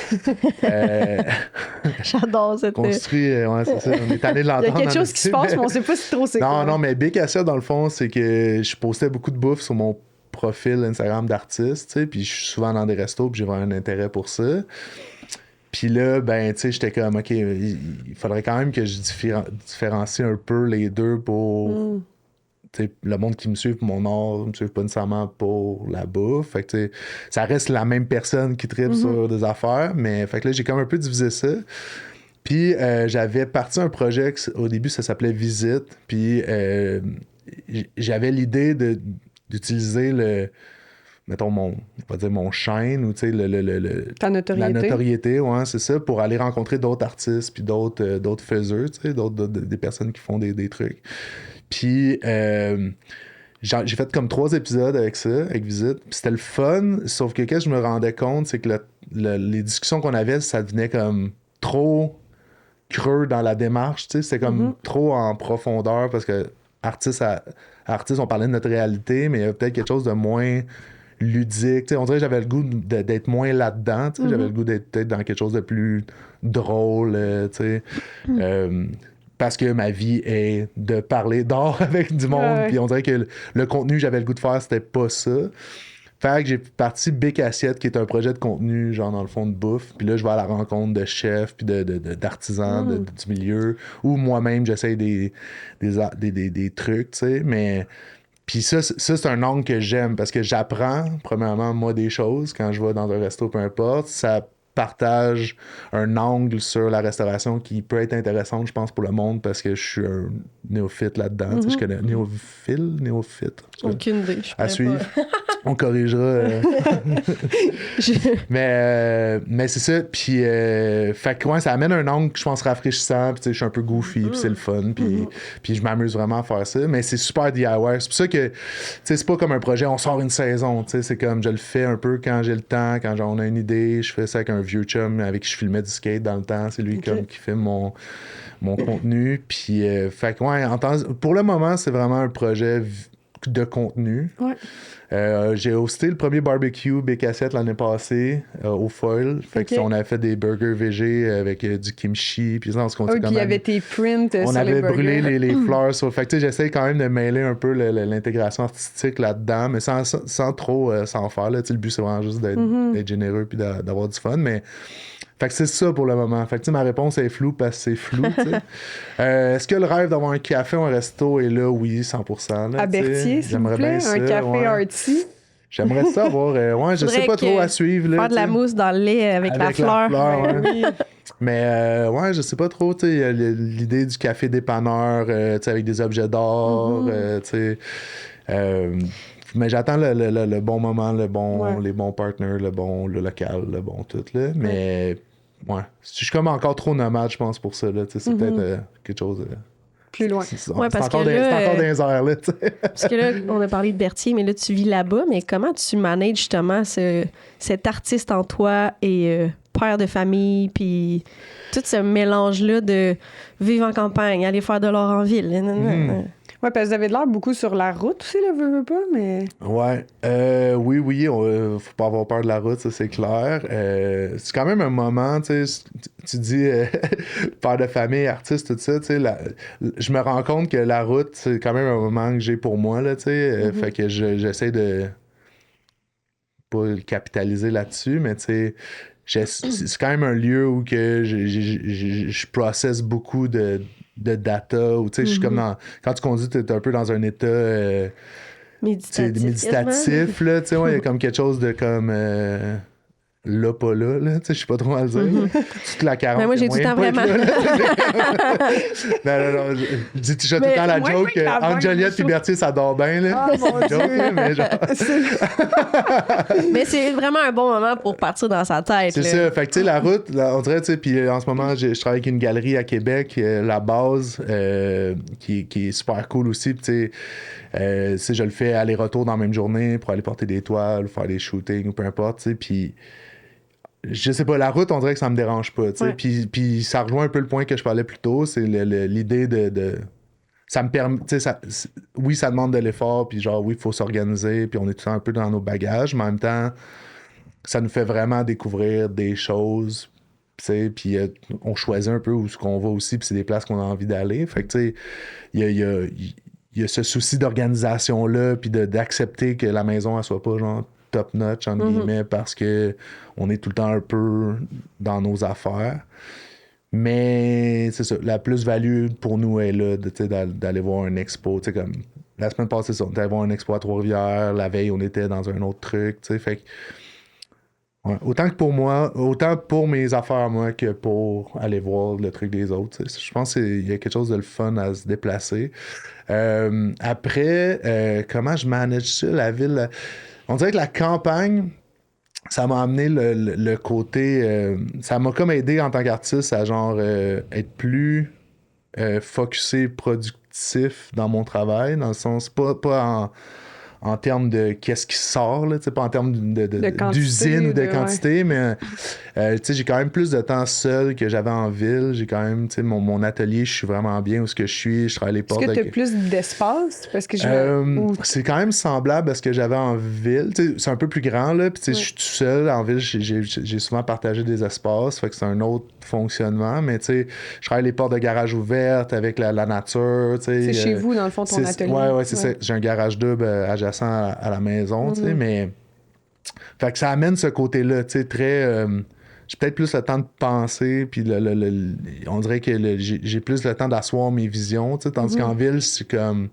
J'adore cette... construit, ouais, c'est ça, on est allé Il y l'entendre. a quelque dans chose le qui se style, passe, mais- mais on sait pas si trop c'est quoi. Non, mais Big Asset, dans le fond, c'est que je postais beaucoup de bouffe sur mon profil Instagram d'artiste, tu sais, puis je suis souvent dans des restos, puis j'ai vraiment un intérêt pour ça. Puis là, ben, tu sais, j'étais comme, OK, il faudrait quand même que je différencie un peu les deux pour... Tu sais, le monde qui me suit pour mon art me suit pas nécessairement pour la bouffe. Fait que, tu sais, ça reste la même personne qui tripe sur des affaires, mais fait que là, j'ai comme un peu divisé ça. Puis j'avais parti un projet, au début, ça s'appelait Visite. Puis j'avais l'idée d'utiliser mettons, on va dire mon chaîne, ou tu sais, Ta notoriété. la notoriété, ouais, c'est ça, pour aller rencontrer d'autres artistes, puis d'autres faiseurs, tu sais, des personnes qui font des trucs. Puis, j'ai fait comme 3 épisodes avec ça, avec Visite. Puis c'était le fun, sauf que qu'est-ce que je me rendais compte, c'est que les discussions qu'on avait, ça devenait comme trop creux dans la démarche, tu sais. C'était comme trop en profondeur parce que artistes, on parlait de notre réalité, mais il y avait peut-être quelque chose de moins ludique. Tu sais, on dirait que j'avais le goût d'être moins là-dedans. Tu sais. J'avais le goût d'être peut-être dans quelque chose de plus drôle, tu sais. Parce que ma vie est de parler d'art avec du monde. Puis on dirait que le contenu que j'avais le goût de faire, c'était pas ça. Fait que j'ai parti Bic Assiette, qui est un projet de contenu, genre dans le fond de bouffe. Puis là, je vais à la rencontre de chefs, puis d'artisans du milieu. Ou moi-même, j'essaye des trucs, tu sais. Mais... Puis ça, c'est un angle que j'aime, parce que j'apprends, premièrement, moi, des choses quand je vais dans un resto, peu importe. Ça partage un angle sur la restauration qui peut être intéressante, je pense, pour le monde, parce que je suis un néophyte là-dedans. Tu sais, je connais néophyte. Aucune idée. À suivre. On corrigera. Mais c'est ça. Puis, fait que, ouais, ça amène un angle que je pense rafraîchissant. Puis, tu sais, je suis un peu goofy, puis c'est le fun. Puis, je m'amuse vraiment à faire ça. Mais c'est super DIY. C'est pour ça que, tu sais, c'est pas comme un projet, on sort une saison. Tu sais, c'est comme je le fais un peu quand j'ai le temps, quand on a une idée. Je fais ça avec un vieux chum avec qui je filmais du skate dans le temps. C'est lui comme qui filme mon contenu. Puis, fait que, ouais, pour le moment, c'est vraiment un projet de contenu. Ouais. J'ai hosté le premier barbecue Bic Assiette l'année passée au Foil. Fait que on avait fait des burgers végé avec du kimchi. Puis on se puis il y avait tes prints on sur avait les brûlé burgers. les fleurs. Fait que j'essaie quand même de mêler un peu l'intégration artistique là-dedans, mais sans trop s'en faire. Là. Le but, c'est vraiment juste d'être généreux puis d'avoir du fun. Mais... Fait que c'est ça pour le moment. Fait que ma réponse est floue parce que c'est flou. Est-ce que le rêve d'avoir un café ou un resto est là? Oui, 100%. Là, à Berthier, s'il vous plaît, un café arty. J'aimerais ça avoir... je sais pas trop à suivre. Là, faire de la mousse dans le lait avec la fleur. Ouais. Mais ouais, je sais pas trop. Il y a l'idée du café dépanneur avec des objets d'or. Mais j'attends le bon moment, les bons partners, le local, le bon tout. Là. Mais ouais, je suis comme encore trop nomade, je pense, pour ça. Là. C'est peut-être quelque chose... plus loin. C'est encore dans les airs, là, parce que là, on a parlé de Berthier, mais là, tu vis là-bas. Mais comment tu manages justement cet artiste en toi et père de famille, puis tout ce mélange-là de vivre en campagne, aller faire de l'or en ville? Ouais, parce que vous avez de l'air beaucoup sur la route aussi, là, veux pas, mais... Ouais. Oui, faut pas avoir peur de la route, ça, c'est clair. C'est quand même un moment, tu sais, tu dis père de famille, artiste, tout ça, tu sais, je me rends compte que la route, c'est quand même un moment que j'ai pour moi, là, tu sais. Fait que j'essaie de pas capitaliser là-dessus, mais tu sais, c'est quand même un lieu où que je processe beaucoup de data, ou tu sais, je suis comme quand tu conduis, t'es un peu dans un état méditatif là, tu sais, il y a comme quelque chose de comme là, pas là, tu sais, je sais pas trop à le dire. Toute la 40. Mais moi, j'ai du temps vraiment. Non, je dis tout le temps la joke, entre Joliette et Berthier, ça dort bien, là. Oh, mon Dieu. Mais genre... Mais c'est vraiment un bon moment pour partir dans sa tête. C'est ça. Fait que, tu sais, la route, là, on dirait, tu sais, puis en ce moment, je travaille avec une galerie à Québec, La Base, qui est super cool aussi. Puis, tu sais, je le fais aller-retour dans la même journée pour aller porter des toiles, faire des shootings ou peu importe, tu sais. Puis, je sais pas, la route, on dirait que ça me dérange pas, tu sais. Ouais. Puis ça rejoint un peu le point que je parlais plus tôt, c'est l'idée de ça me permet, tu sais, oui, ça demande de l'effort, puis genre, oui, il faut s'organiser, puis on est tout le temps un peu dans nos bagages, mais en même temps, ça nous fait vraiment découvrir des choses, tu sais, puis on choisit un peu où ce qu'on va aussi, puis c'est des places qu'on a envie d'aller. Fait que, tu sais, il y a ce souci d'organisation-là, puis d'accepter que la maison, elle soit pas, genre, top-notch, entre guillemets, parce que on est tout le temps un peu dans nos affaires. Mais c'est ça, la plus-value pour nous est là, d'aller voir un expo. Tu sais, comme la semaine passée, on était allé voir un expo à Trois-Rivières. La veille, on était dans un autre truc. Tu sais, fait que, ouais, autant que pour moi, autant pour mes affaires, moi, que pour aller voir le truc des autres. Tu sais. Je pense qu'il y a quelque chose de le fun à se déplacer. Après, comment je manage ça, la ville? on dirait que la campagne, ça m'a amené le côté... ça m'a comme aidé en tant qu'artiste à genre être plus focusé, productif dans mon travail, dans le sens, pas en termes de qu'est-ce qui sort, là, pas en termes d'usine ou de quantité, mais j'ai quand même plus de temps seul que j'avais en ville. J'ai quand même, mon atelier, je suis vraiment bien où ce que je suis, je travaille les portes. Est-ce que tu as plus d'espace? Parce que c'est quand même semblable à ce que j'avais en ville. C'est un peu plus grand, là, puis je suis tout seul. En ville, j'ai souvent partagé des espaces, fait que c'est un autre fonctionnement, mais je travaille les portes de garage ouvertes avec la nature. C'est chez vous, dans le fond, ton atelier. Ouais, c'est ça. J'ai un garage double adjacent à la maison, mais... Fait que ça amène ce côté-là, très... j'ai peut-être plus le temps de penser, puis on dirait que j'ai plus le temps d'asseoir mes visions, tandis qu'en ville, c'est comme...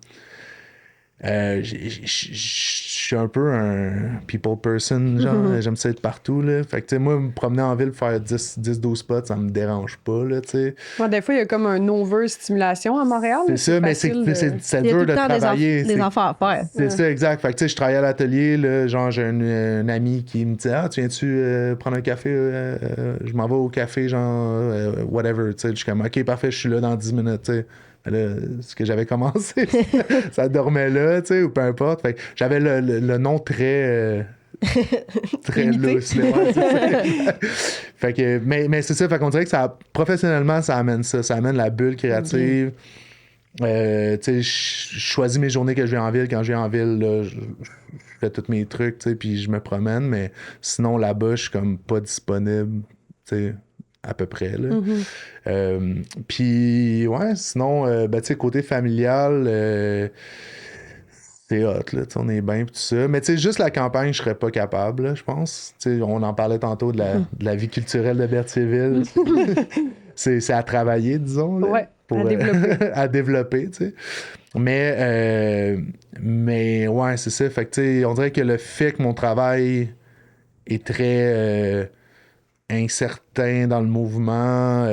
je suis un peu un people person, genre, j'aime ça être partout, là. Fait que, moi, me promener en ville, faire 10-12 spots, ça me dérange pas, là, des fois, il y a comme un over-stimulation à Montréal. C'est ça, mais c'est dur de travailler. Des affaires à faire. C'est ça, exact. Fait que, je travaillais à l'atelier, là, genre, j'ai un ami qui me dit « Ah, tu viens-tu prendre un café? Je m'en vais au café, genre, whatever, Je suis comme « OK, parfait, je suis là dans 10 minutes, Là, ce que j'avais commencé, ça dormait là, ou peu importe. Fait que j'avais le nom très lousse. Fait que, mais c'est ça, fait qu'on dirait que professionnellement, ça amène ça. Ça amène la bulle créative. Je choisis mes journées que je viens en ville. Quand je viens en ville, là, je fais tous mes trucs, puis je me promène. Mais sinon, là-bas, je suis comme pas disponible, à peu près, là. Puis, ouais, sinon, côté familial, c'est hot, là, on est bien, pis tout ça. Mais, juste la campagne, je serais pas capable, là, je pense. On en parlait tantôt de la vie culturelle de Berthierville. c'est à travailler, disons, là, ouais, pour, à développer. À développer, tu sais. Mais, ouais, c'est ça. Fait que, on dirait que le fait que mon travail est très... incertain dans le mouvement,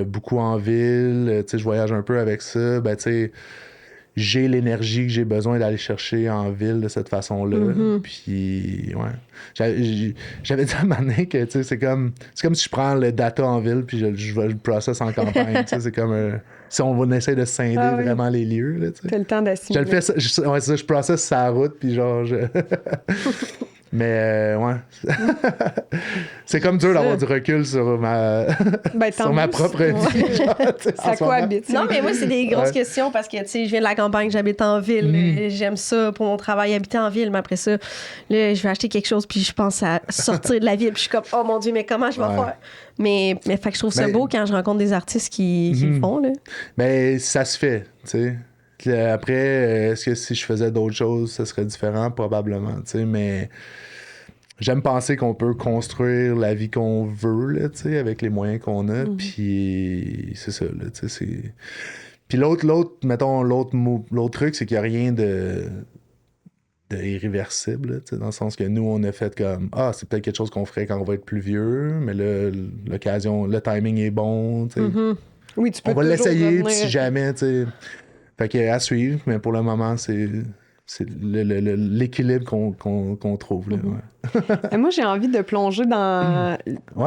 beaucoup en ville, je voyage un peu avec ça, j'ai l'énergie que j'ai besoin d'aller chercher en ville de cette façon-là. Puis, ouais. J'avais dit à un moment donné que, c'est comme si je prends le data en ville puis je le process en campagne, c'est comme si on essaie de scinder vraiment les lieux, là, t'as le temps d'assimiler. Je le fais, je process sa route puis genre, Mais ouais. C'est comme dur d'avoir du recul sur ma propre vie. Genre, ça cohabite. Non, mais moi, c'est des grosses questions parce que, je viens de la campagne, j'habite en ville. J'aime ça pour mon travail, habiter en ville. Mais après ça, là, je vais acheter quelque chose puis je pense à sortir de la ville. Puis je suis comme, oh mon Dieu, mais comment je vais faire? Mais fait que je trouve ça beau quand je rencontre des artistes qui le font, là. Mais ça se fait, tu sais. Après, est-ce que si je faisais d'autres choses, ça serait différent? Probablement, tu sais, mais j'aime penser qu'on peut construire la vie qu'on veut, là, tu sais, avec les moyens qu'on a, puis c'est ça, là, tu sais, c'est... Puis l'autre truc, c'est qu'il n'y a rien de irréversible, là, tu sais, dans le sens que nous, on a fait comme, c'est peut-être quelque chose qu'on ferait quand on va être plus vieux, mais là, l'occasion, le timing est bon, tu sais. Oui, tu peux on va l'essayer, puis si jamais, tu sais... Fait que à suivre, mais pour le moment, c'est l'équilibre qu'on trouve. Là, Et moi, j'ai envie de plonger dans...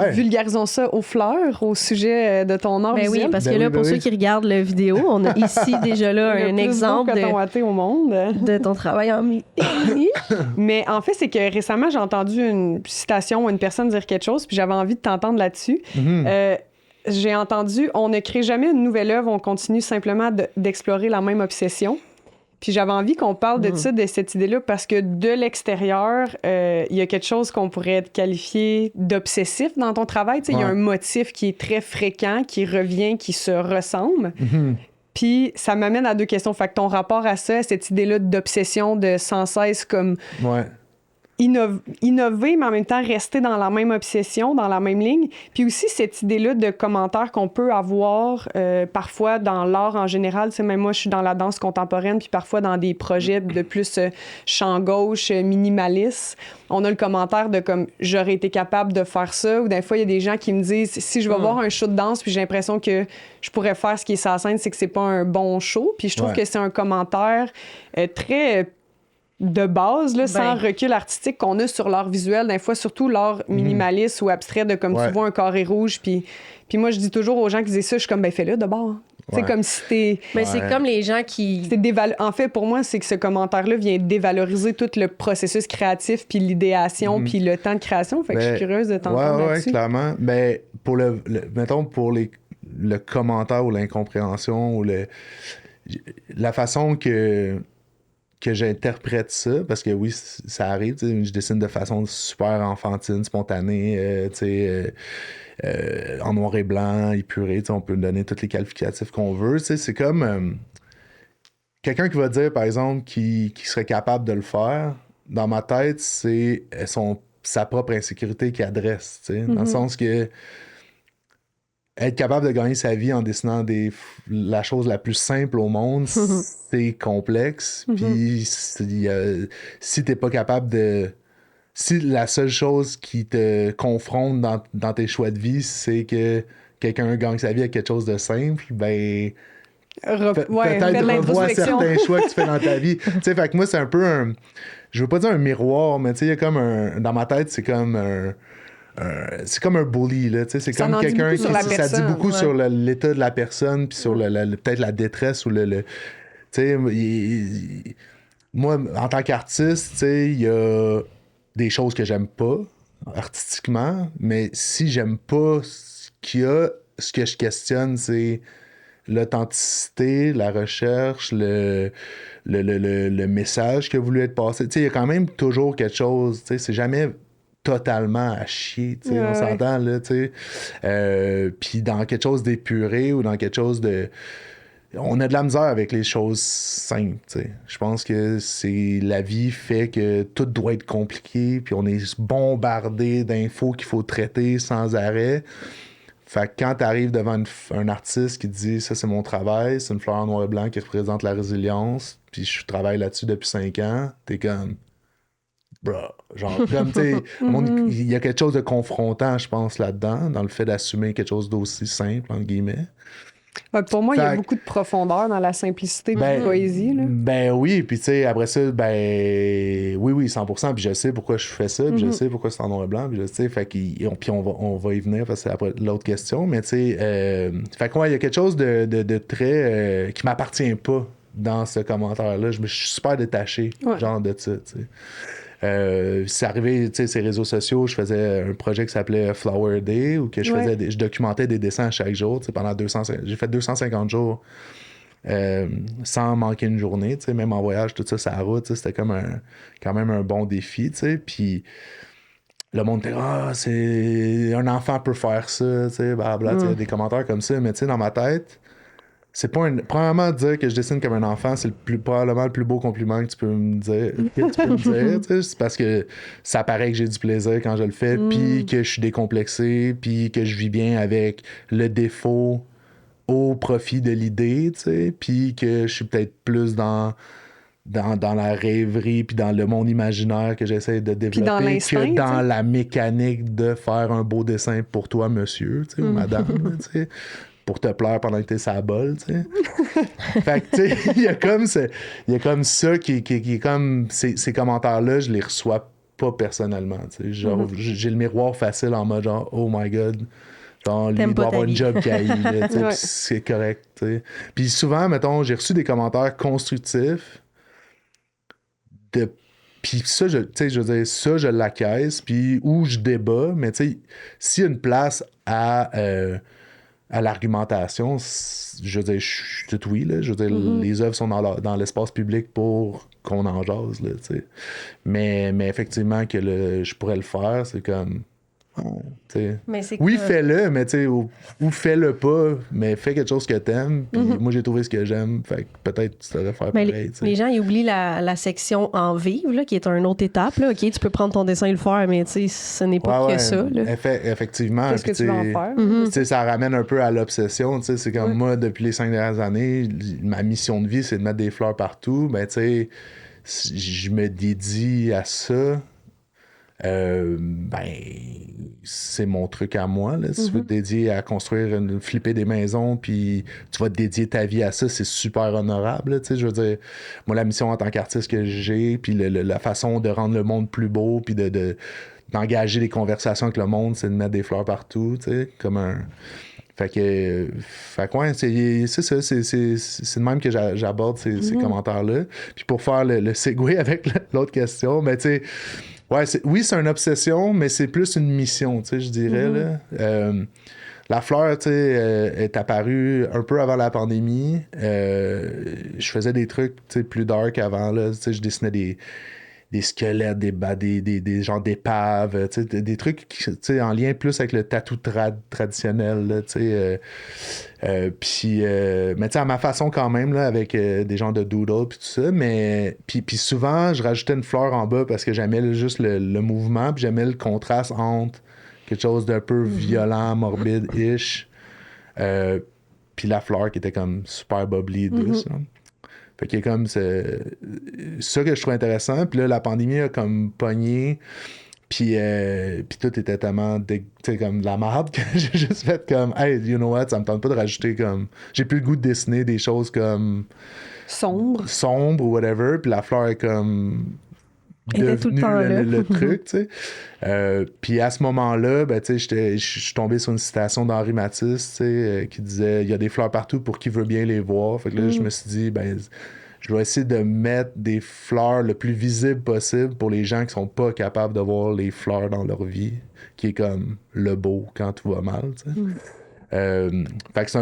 Vulgarisons ça aux fleurs, au sujet de ton art visuel. Oui, parce que là, pour ceux qui regardent la vidéo, on a ici déjà là un exemple au monde. De ton travail en Mais en fait, c'est que récemment, j'ai entendu une citation ou une personne dire quelque chose, puis j'avais envie de t'entendre là-dessus. J'ai entendu « On ne crée jamais une nouvelle œuvre, on continue simplement d'explorer la même obsession ». Puis j'avais envie qu'on parle de ça, de cette idée-là, parce que de l'extérieur, il y a quelque chose qu'on pourrait qualifier d'obsessif dans ton travail. Il y a un motif qui est très fréquent, qui revient, qui se ressemble. Puis ça m'amène à deux questions. Fait que ton rapport à ça, à cette idée-là d'obsession, de sans cesse comme... innover, mais en même temps rester dans la même obsession, dans la même ligne. Puis aussi cette idée-là de commentaires qu'on peut avoir parfois dans l'art en général. Tu sais, même moi, je suis dans la danse contemporaine, puis parfois dans des projets de plus champ gauche, minimaliste. On a le commentaire de comme « j'aurais été capable de faire ça » ou des fois, il y a des gens qui me disent « si je vais voir un show de danse, puis j'ai l'impression que je pourrais faire ce qui est sur la scène, c'est que c'est pas un bon show. » Puis je trouve que c'est un commentaire très... de base, là, sans Ben. recul artistique qu'on a sur l'art visuel, des fois, surtout l'art minimaliste ou abstrait, de comme Ouais. tu vois un carré rouge. Puis moi, je dis toujours aux gens qui disent ça, je suis comme, ben fais-le d'abord. C'est Ouais. comme si t'es... Mais c'est comme les gens qui. En fait, pour moi, c'est que ce commentaire-là vient dévaloriser tout le processus créatif, puis l'idéation, puis le temps de création. Fait que je suis curieuse de t'entendre Ouais, là-dessus. clairement. Mais pour mettons, pour le commentaire ou l'incompréhension ou la façon que j'interprète ça, parce que oui, ça arrive, tu sais, je dessine de façon super enfantine, spontanée, tu sais, en noir et blanc, épuré, tu sais, on peut donner tous les qualificatifs qu'on veut, tu sais, c'est comme quelqu'un qui va dire, par exemple, qui serait capable de le faire, dans ma tête, c'est sa propre insécurité qu'il adresse, tu sais, dans le sens que être capable de gagner sa vie en dessinant la chose la plus simple au monde, c'est complexe. Puis si t'es pas capable de... Si la seule chose qui te confronte dans tes choix de vie, c'est que quelqu'un gagne sa vie avec quelque chose de simple, ben... Fais de peut-être revois l'introspection. certains choix que tu fais dans ta vie. Tu sais, fait que moi, c'est un peu un... Je veux pas dire un miroir, mais tu sais, il y a comme un... Dans ma tête, c'est comme un bully, là, tu sais, c'est Ça comme en dit quelqu'un beaucoup qui... sur la Ça dit personne, beaucoup ouais. sur l'état de la personne, puis sur peut-être la détresse ou tu sais, moi, en tant qu'artiste, tu sais, il y a des choses que j'aime pas, artistiquement, mais si j'aime pas ce qu'il y a, ce que je questionne, c'est l'authenticité, la recherche, le message qui a voulu être passé. Tu sais, il y a quand même toujours quelque chose, tu sais, c'est jamais totalement à chier, tu sais, on Ouais. s'entend, là, tu sais. Puis dans quelque chose d'épuré ou dans quelque chose de... On a de la misère avec les choses simples, tu sais. Je pense que la vie fait que tout doit être compliqué, puis on est bombardé d'infos qu'il faut traiter sans arrêt. Fait que quand t'arrives devant un artiste qui te dit ça c'est mon travail, c'est une fleur en noir et blanc qui représente la résilience, puis je travaille là-dessus depuis 5 ans, t'es comme bro, genre comme tu sais, il y a quelque chose de confrontant, je pense, là-dedans, dans le fait d'assumer quelque chose d'aussi simple entre guillemets. Ouais, pour moi, il y a Fait- beaucoup de profondeur dans la simplicité et la poésie. Là. Ben oui, puis tu sais, après ça, ben oui, 100%, puis je sais pourquoi je fais ça, puis je sais pourquoi c'est en noir et blanc, puis je sais, fait puis on va y venir, parce que c'est après l'autre question, mais tu sais, fait que ouais, il y a quelque chose de très... qui m'appartient pas dans ce commentaire-là, je suis super détaché, genre de ça, tu sais. C'est arrivé, tu sais, ces réseaux sociaux, je faisais un projet qui s'appelait Flower Day, où que je documentais des dessins à chaque jour, tu sais, pendant 250... J'ai fait 250 jours sans manquer une journée, tu sais, même en voyage, tout ça, ça route, tu sais, c'était comme quand même un bon défi, tu sais, puis le monde était c'est un enfant peut faire ça, tu sais, blablabla, tu sais, des commentaires comme ça, mais tu sais, dans ma tête, c'est pas premièrement, dire que je dessine comme un enfant, c'est probablement le plus beau compliment que tu peux me dire, tu sais, c'est parce que ça paraît que j'ai du plaisir quand je le fais, puis que je suis décomplexé, puis que je vis bien avec le défaut au profit de l'idée, tu sais, puis que je suis peut-être plus dans la rêverie, puis dans le monde imaginaire que j'essaie de développer, dans l'instinct, que dans t'sais. la mécanique de faire un beau dessin pour toi, monsieur, tu sais, ou madame, tu sais, pour te plaire pendant que t'es sa bol, tu sais. Fait que, tu sais, il y a comme ça qui est comme... Ces commentaires-là, je les reçois pas personnellement, tu sais. Genre, j'ai le miroir facile en mode genre, oh my God... Genre, lui, T'aimes il doit pas ta avoir une vie. job qui aille, là, tu sais, Ouais. pis c'est correct, tu sais. Puis souvent, mettons, j'ai reçu des commentaires constructifs puis ça, tu sais, je veux dire, ça, je l'acquiesce, puis où je débat, mais tu sais, s'il y a une place à l'argumentation, je veux dire, je suis tout oui, là. Je veux dire, les œuvres sont dans l'espace public pour qu'on en jase, là, tu sais. Mais effectivement, que je pourrais le faire, c'est comme... T'sais. Mais c'est Oui, que- fais-le, mais tu sais, ou fais-le pas, mais fais quelque chose que t'aimes. Puis moi, j'ai trouvé ce que j'aime. Fait que peut-être tu devrais faire Mais pareil. les gens, ils oublient la section en vivre, là, qui est une autre étape. Là. OK, tu peux prendre ton dessin et le faire, mais tu sais, ce n'est pas que ça. Là. Effectivement. Qu'est-ce que puis tu vas en faire? tu sais, ça ramène un peu à l'obsession. Tu sais, c'est comme moi, depuis les 5 dernières années, ma mission de vie, c'est de mettre des fleurs partout. Ben, tu sais, je me dédie à ça. ben, c'est mon truc à moi. Là. Si tu veux te dédier à construire, flipper des maisons, puis tu vas te dédier ta vie à ça, c'est super honorable. Là, je veux dire, moi, la mission en tant qu'artiste que j'ai, puis la façon de rendre le monde plus beau, puis d'engager des conversations avec le monde, c'est de mettre des fleurs partout, comme un... Fait que ouais, c'est ça, c'est de même que j'aborde ces commentaires-là. Puis pour faire le segue avec l'autre question, ben tu sais, ouais, oui, c'est une obsession, mais c'est plus une mission, tu sais, je dirais, là. La fleur, tu sais, est apparue un peu avant la pandémie. Je faisais des trucs, tu sais, plus dark avant, là. Tu sais, je dessinais des squelettes, des genres d'épaves, tu sais, des trucs qui, tu sais, en lien plus avec le tatou traditionnel, là, tu sais. Puis, mais tu sais, à ma façon quand même, là, avec des genres de doodle puis tout ça, mais puis souvent, je rajoutais une fleur en bas parce que j'aimais juste le mouvement, puis j'aimais le contraste entre quelque chose d'un peu violent, morbide-ish, puis la fleur qui était comme super bubbly, douce, là. Fait qu'il y a comme ça que je trouve intéressant. Puis là, la pandémie a comme pogné. Puis tout était tellement comme de la merde que j'ai juste fait comme hey, you know what, ça me tente pas de rajouter comme. J'ai plus le goût de dessiner des choses comme. Sombre ou whatever. Puis la fleur est comme. Devenu le truc, tu sais. Puis à ce moment-là, ben, tu sais, je suis tombé sur une citation d'Henri Matisse, tu sais, qui disait « Il y a des fleurs partout pour qui veut bien les voir. » Fait que là, je me suis dit, ben, je vais essayer de mettre des fleurs le plus visible possible pour les gens qui sont pas capables de voir les fleurs dans leur vie, qui est comme le beau quand tout va mal, tu sais. Fait que c'est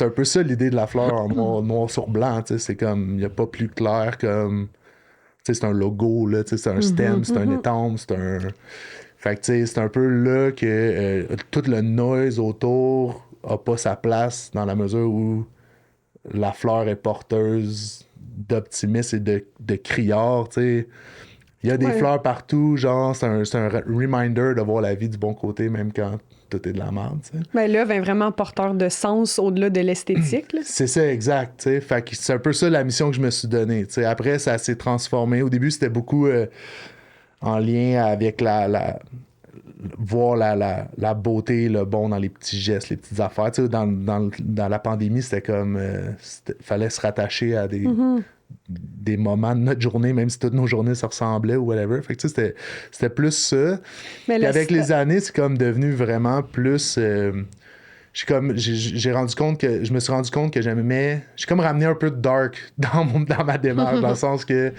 un peu ça l'idée de la fleur en noir sur blanc, tu sais. C'est comme, il n'y a pas plus clair comme... T'sais, c'est un logo, là, c'est un stem, c'est un étampe, c'est un... Fait que, c'est un peu là que tout le noise autour a pas sa place dans la mesure où la fleur est porteuse d'optimisme et de criard, tu sais. Il y a des fleurs partout, genre, c'est un reminder de voir la vie du bon côté, même quand tout est de la merde, tu sais. Ben là, ben vraiment porteur de sens au-delà de l'esthétique, là. C'est ça, exact, tu sais. Fait que c'est un peu ça la mission que je me suis donnée, tu sais. Après, ça s'est transformé. Au début, c'était beaucoup en lien avec voir la beauté, le bon dans les petits gestes, les petites affaires. Tu sais, dans la pandémie, c'était comme... fallait se rattacher à des moments de notre journée, même si toutes nos journées se ressemblaient ou whatever. Fait que tu sais, c'était plus ça. Mais puis avec les années, c'est comme devenu vraiment plus... j'ai rendu compte que... Je me suis rendu compte que j'aimais... J'ai comme ramené un peu de dark dans ma démarche, dans le sens que...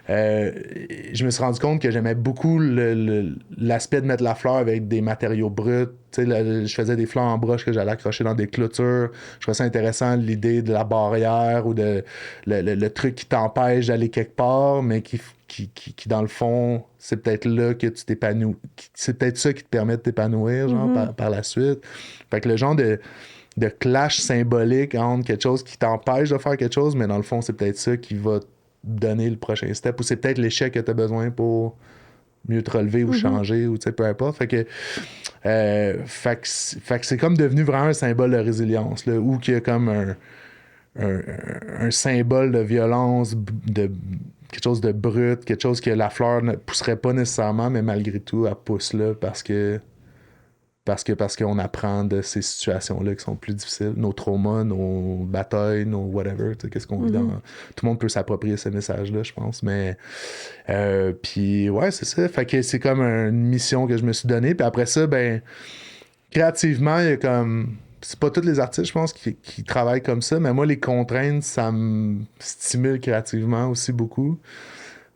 je me suis rendu compte que j'aimais beaucoup l'aspect de mettre la fleur avec des matériaux bruts. Je faisais des fleurs en broche que j'allais accrocher dans des clôtures. Je trouvais ça intéressant, l'idée de la barrière ou de le truc qui t'empêche d'aller quelque part, mais qui dans le fond, c'est peut-être là que tu t'épanouis. C'est peut-être ça qui te permet de t'épanouir, genre, par la suite. Fait que le genre de clash symbolique entre quelque chose qui t'empêche de faire quelque chose, mais dans le fond, c'est peut-être ça qui va donner le prochain step, ou c'est peut-être l'échec que tu as besoin pour mieux te relever ou changer, ou tu sais, peu importe. Fait que c'est comme devenu vraiment un symbole de résilience, là, où qu'il y a comme un symbole de violence, de quelque chose de brut, quelque chose que la fleur ne pousserait pas nécessairement, mais malgré tout, elle pousse là parce qu'on apprend de ces situations-là qui sont plus difficiles, nos traumas, nos batailles, nos whatever, tu sais, qu'est-ce qu'on vit dans... Tout le monde peut s'approprier ces messages-là, je pense, mais... puis, ouais, c'est ça. Fait que c'est comme une mission que je me suis donnée, puis après ça, ben, créativement, il y a comme... C'est pas tous les artistes, je pense, qui travaillent comme ça, mais moi, les contraintes, ça me stimule créativement aussi beaucoup.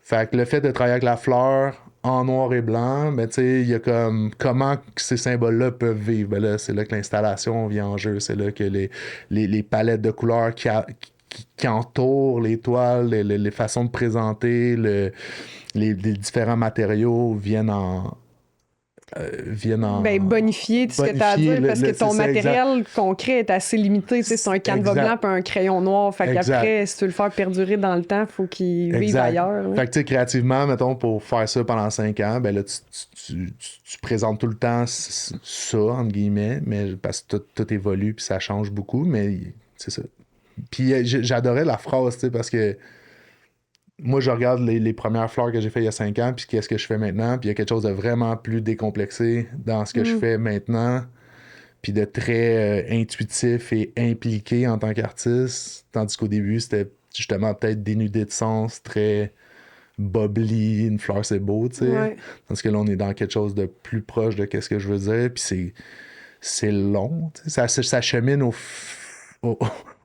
Fait que le fait de travailler avec la fleur en noir et blanc, ben, tu sais, il y a comme comment ces symboles-là peuvent vivre. Ben là, c'est là que l'installation vient en jeu. C'est là que les palettes de couleurs qui entourent les toiles, les façons de présenter, les différents matériaux viennent en ben, bonifier tout ce que tu as à dire, parce que ton matériel concret est assez limité. C'est un canevas blanc et un crayon noir. Fait qu'après, si tu veux le faire perdurer dans le temps, il faut qu'il vive ailleurs. Là. Fait que tu sais, créativement, mettons, pour faire ça pendant 5 ans, ben là, tu présentes tout le temps ça, entre guillemets, mais parce que tout évolue puis ça change beaucoup, mais c'est ça. Puis j'adorais la phrase, tu sais, parce que moi, je regarde les premières fleurs que j'ai fait il y a 5 ans, puis qu'est-ce que je fais maintenant, puis il y a quelque chose de vraiment plus décomplexé dans ce que je fais maintenant, puis de très intuitif et impliqué en tant qu'artiste, tandis qu'au début, c'était justement peut-être dénudé de sens, très bubbly, une fleur c'est beau, tu sais. Ouais. Tandis que là, on est dans quelque chose de plus proche de qu'est-ce que je veux dire, puis c'est long, tu sais. Ça chemine au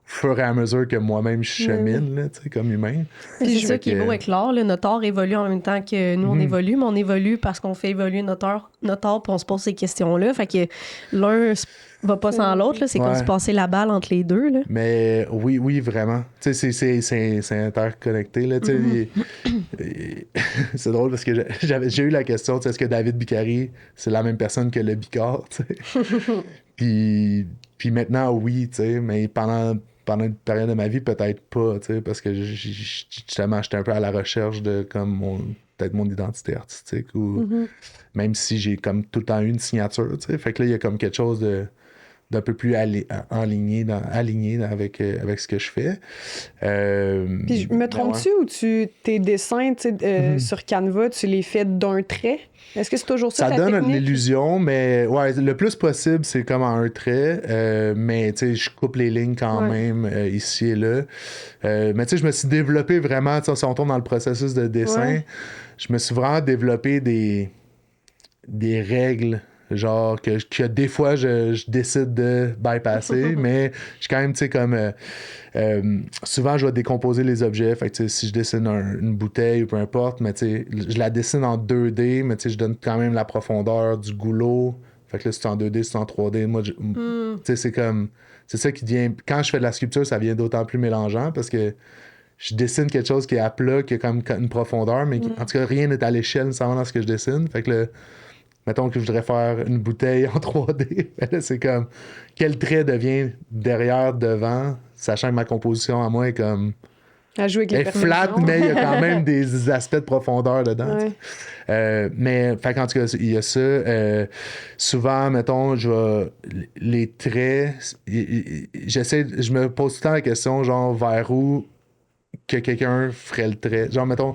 fur et à mesure que moi-même je chemine, là, tu sais, comme humain. Puis c'est ça Fait qui est que- beau avec l'art. Là. Notre art évolue en même temps que nous, on évolue, mais on évolue parce qu'on fait évoluer notre art, puis on se pose ces questions-là. Fait que l'un va pas sans l'autre. Là. C'est comme Ouais. se passer la balle entre les deux. Là. Mais oui, vraiment. Tu sais, c'est interconnecté, là, tu sais. C'est drôle parce que j'ai eu la question, tu sais, est-ce que David Bicari, c'est la même personne que le Bicard, tu sais? puis maintenant, oui, tu sais, mais pendant une période de ma vie, peut-être pas, tu sais, parce que justement, j'étais un peu à la recherche de, comme, peut-être mon identité artistique, ou même si j'ai comme tout le temps eu une signature, tu sais. Fait que là, il y a comme quelque chose d'un peu plus aligné avec ce que je fais. Puis me trompes-tu ou tes dessins sur Canva, tu les fais d'un trait? Est-ce que c'est toujours ça Ça ta donne technique? l'illusion, mais ouais, le plus possible, c'est comme en un trait. Mais tu sais, je coupe les lignes quand même ici et là. Mais tu sais, je me suis développé vraiment, si on tombe dans le processus de dessin, je me suis vraiment développé des règles. Genre que des fois je décide de bypasser, mais je suis quand même, tu sais, comme souvent je vais décomposer les objets. Fait que tu sais, si je dessine une bouteille ou peu importe, mais tu sais, je la dessine en 2D, mais tu sais, je donne quand même la profondeur du goulot. Fait que là, c'est en 2D, c'est en 3D. Moi, tu sais, c'est comme. C'est ça qui devient. Quand je fais de la sculpture, ça devient d'autant plus mélangeant parce que je dessine quelque chose qui est à plat, qui a comme une profondeur, mais en tout cas, rien n'est à l'échelle nécessairement dans ce que je dessine. Fait que là, mettons que je voudrais faire une bouteille en 3D. Ben là, c'est comme quel trait devient derrière, devant, sachant que ma composition à moi est comme. À jouer avec les Elle est flat, perceptions. mais il y a quand même des aspects de profondeur dedans. Ouais. Tu sais. Mais, fait qu'en tout cas, il y a ça. Souvent, mettons, les traits, je me pose tout le temps la question, genre, vers où que quelqu'un ferait le trait. Genre, mettons,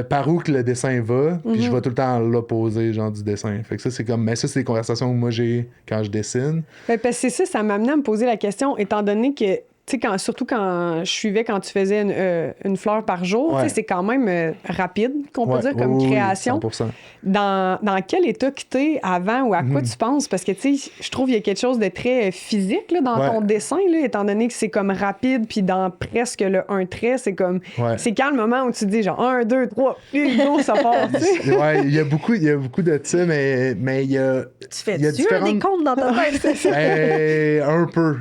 par où que le dessin va, puis je vais tout le temps à l'opposé, genre, du dessin. Fait que ça, c'est comme. Mais ça, c'est des conversations que moi j'ai quand je dessine. Ben, parce que c'est ça m'a amené à me poser la question, étant donné que, tu sais, surtout quand je suivais quand tu faisais une fleur par jour, tu sais, c'est quand même rapide, qu'on peut dire, comme création. 100%. Dans quel état que t'es avant ou à quoi tu penses? Parce que, tu sais, je trouve qu'il y a quelque chose de très physique là, dans ton dessin, là, étant donné que c'est comme rapide, puis dans presque un trait, c'est comme... C'est quand le moment où tu te dis, genre, 1, 2, 3, puis go, ça part, tu sais? Ouais, il y a beaucoup de ça, mais il y a... Tu fais il y a des comptes dans ta tête. un peu.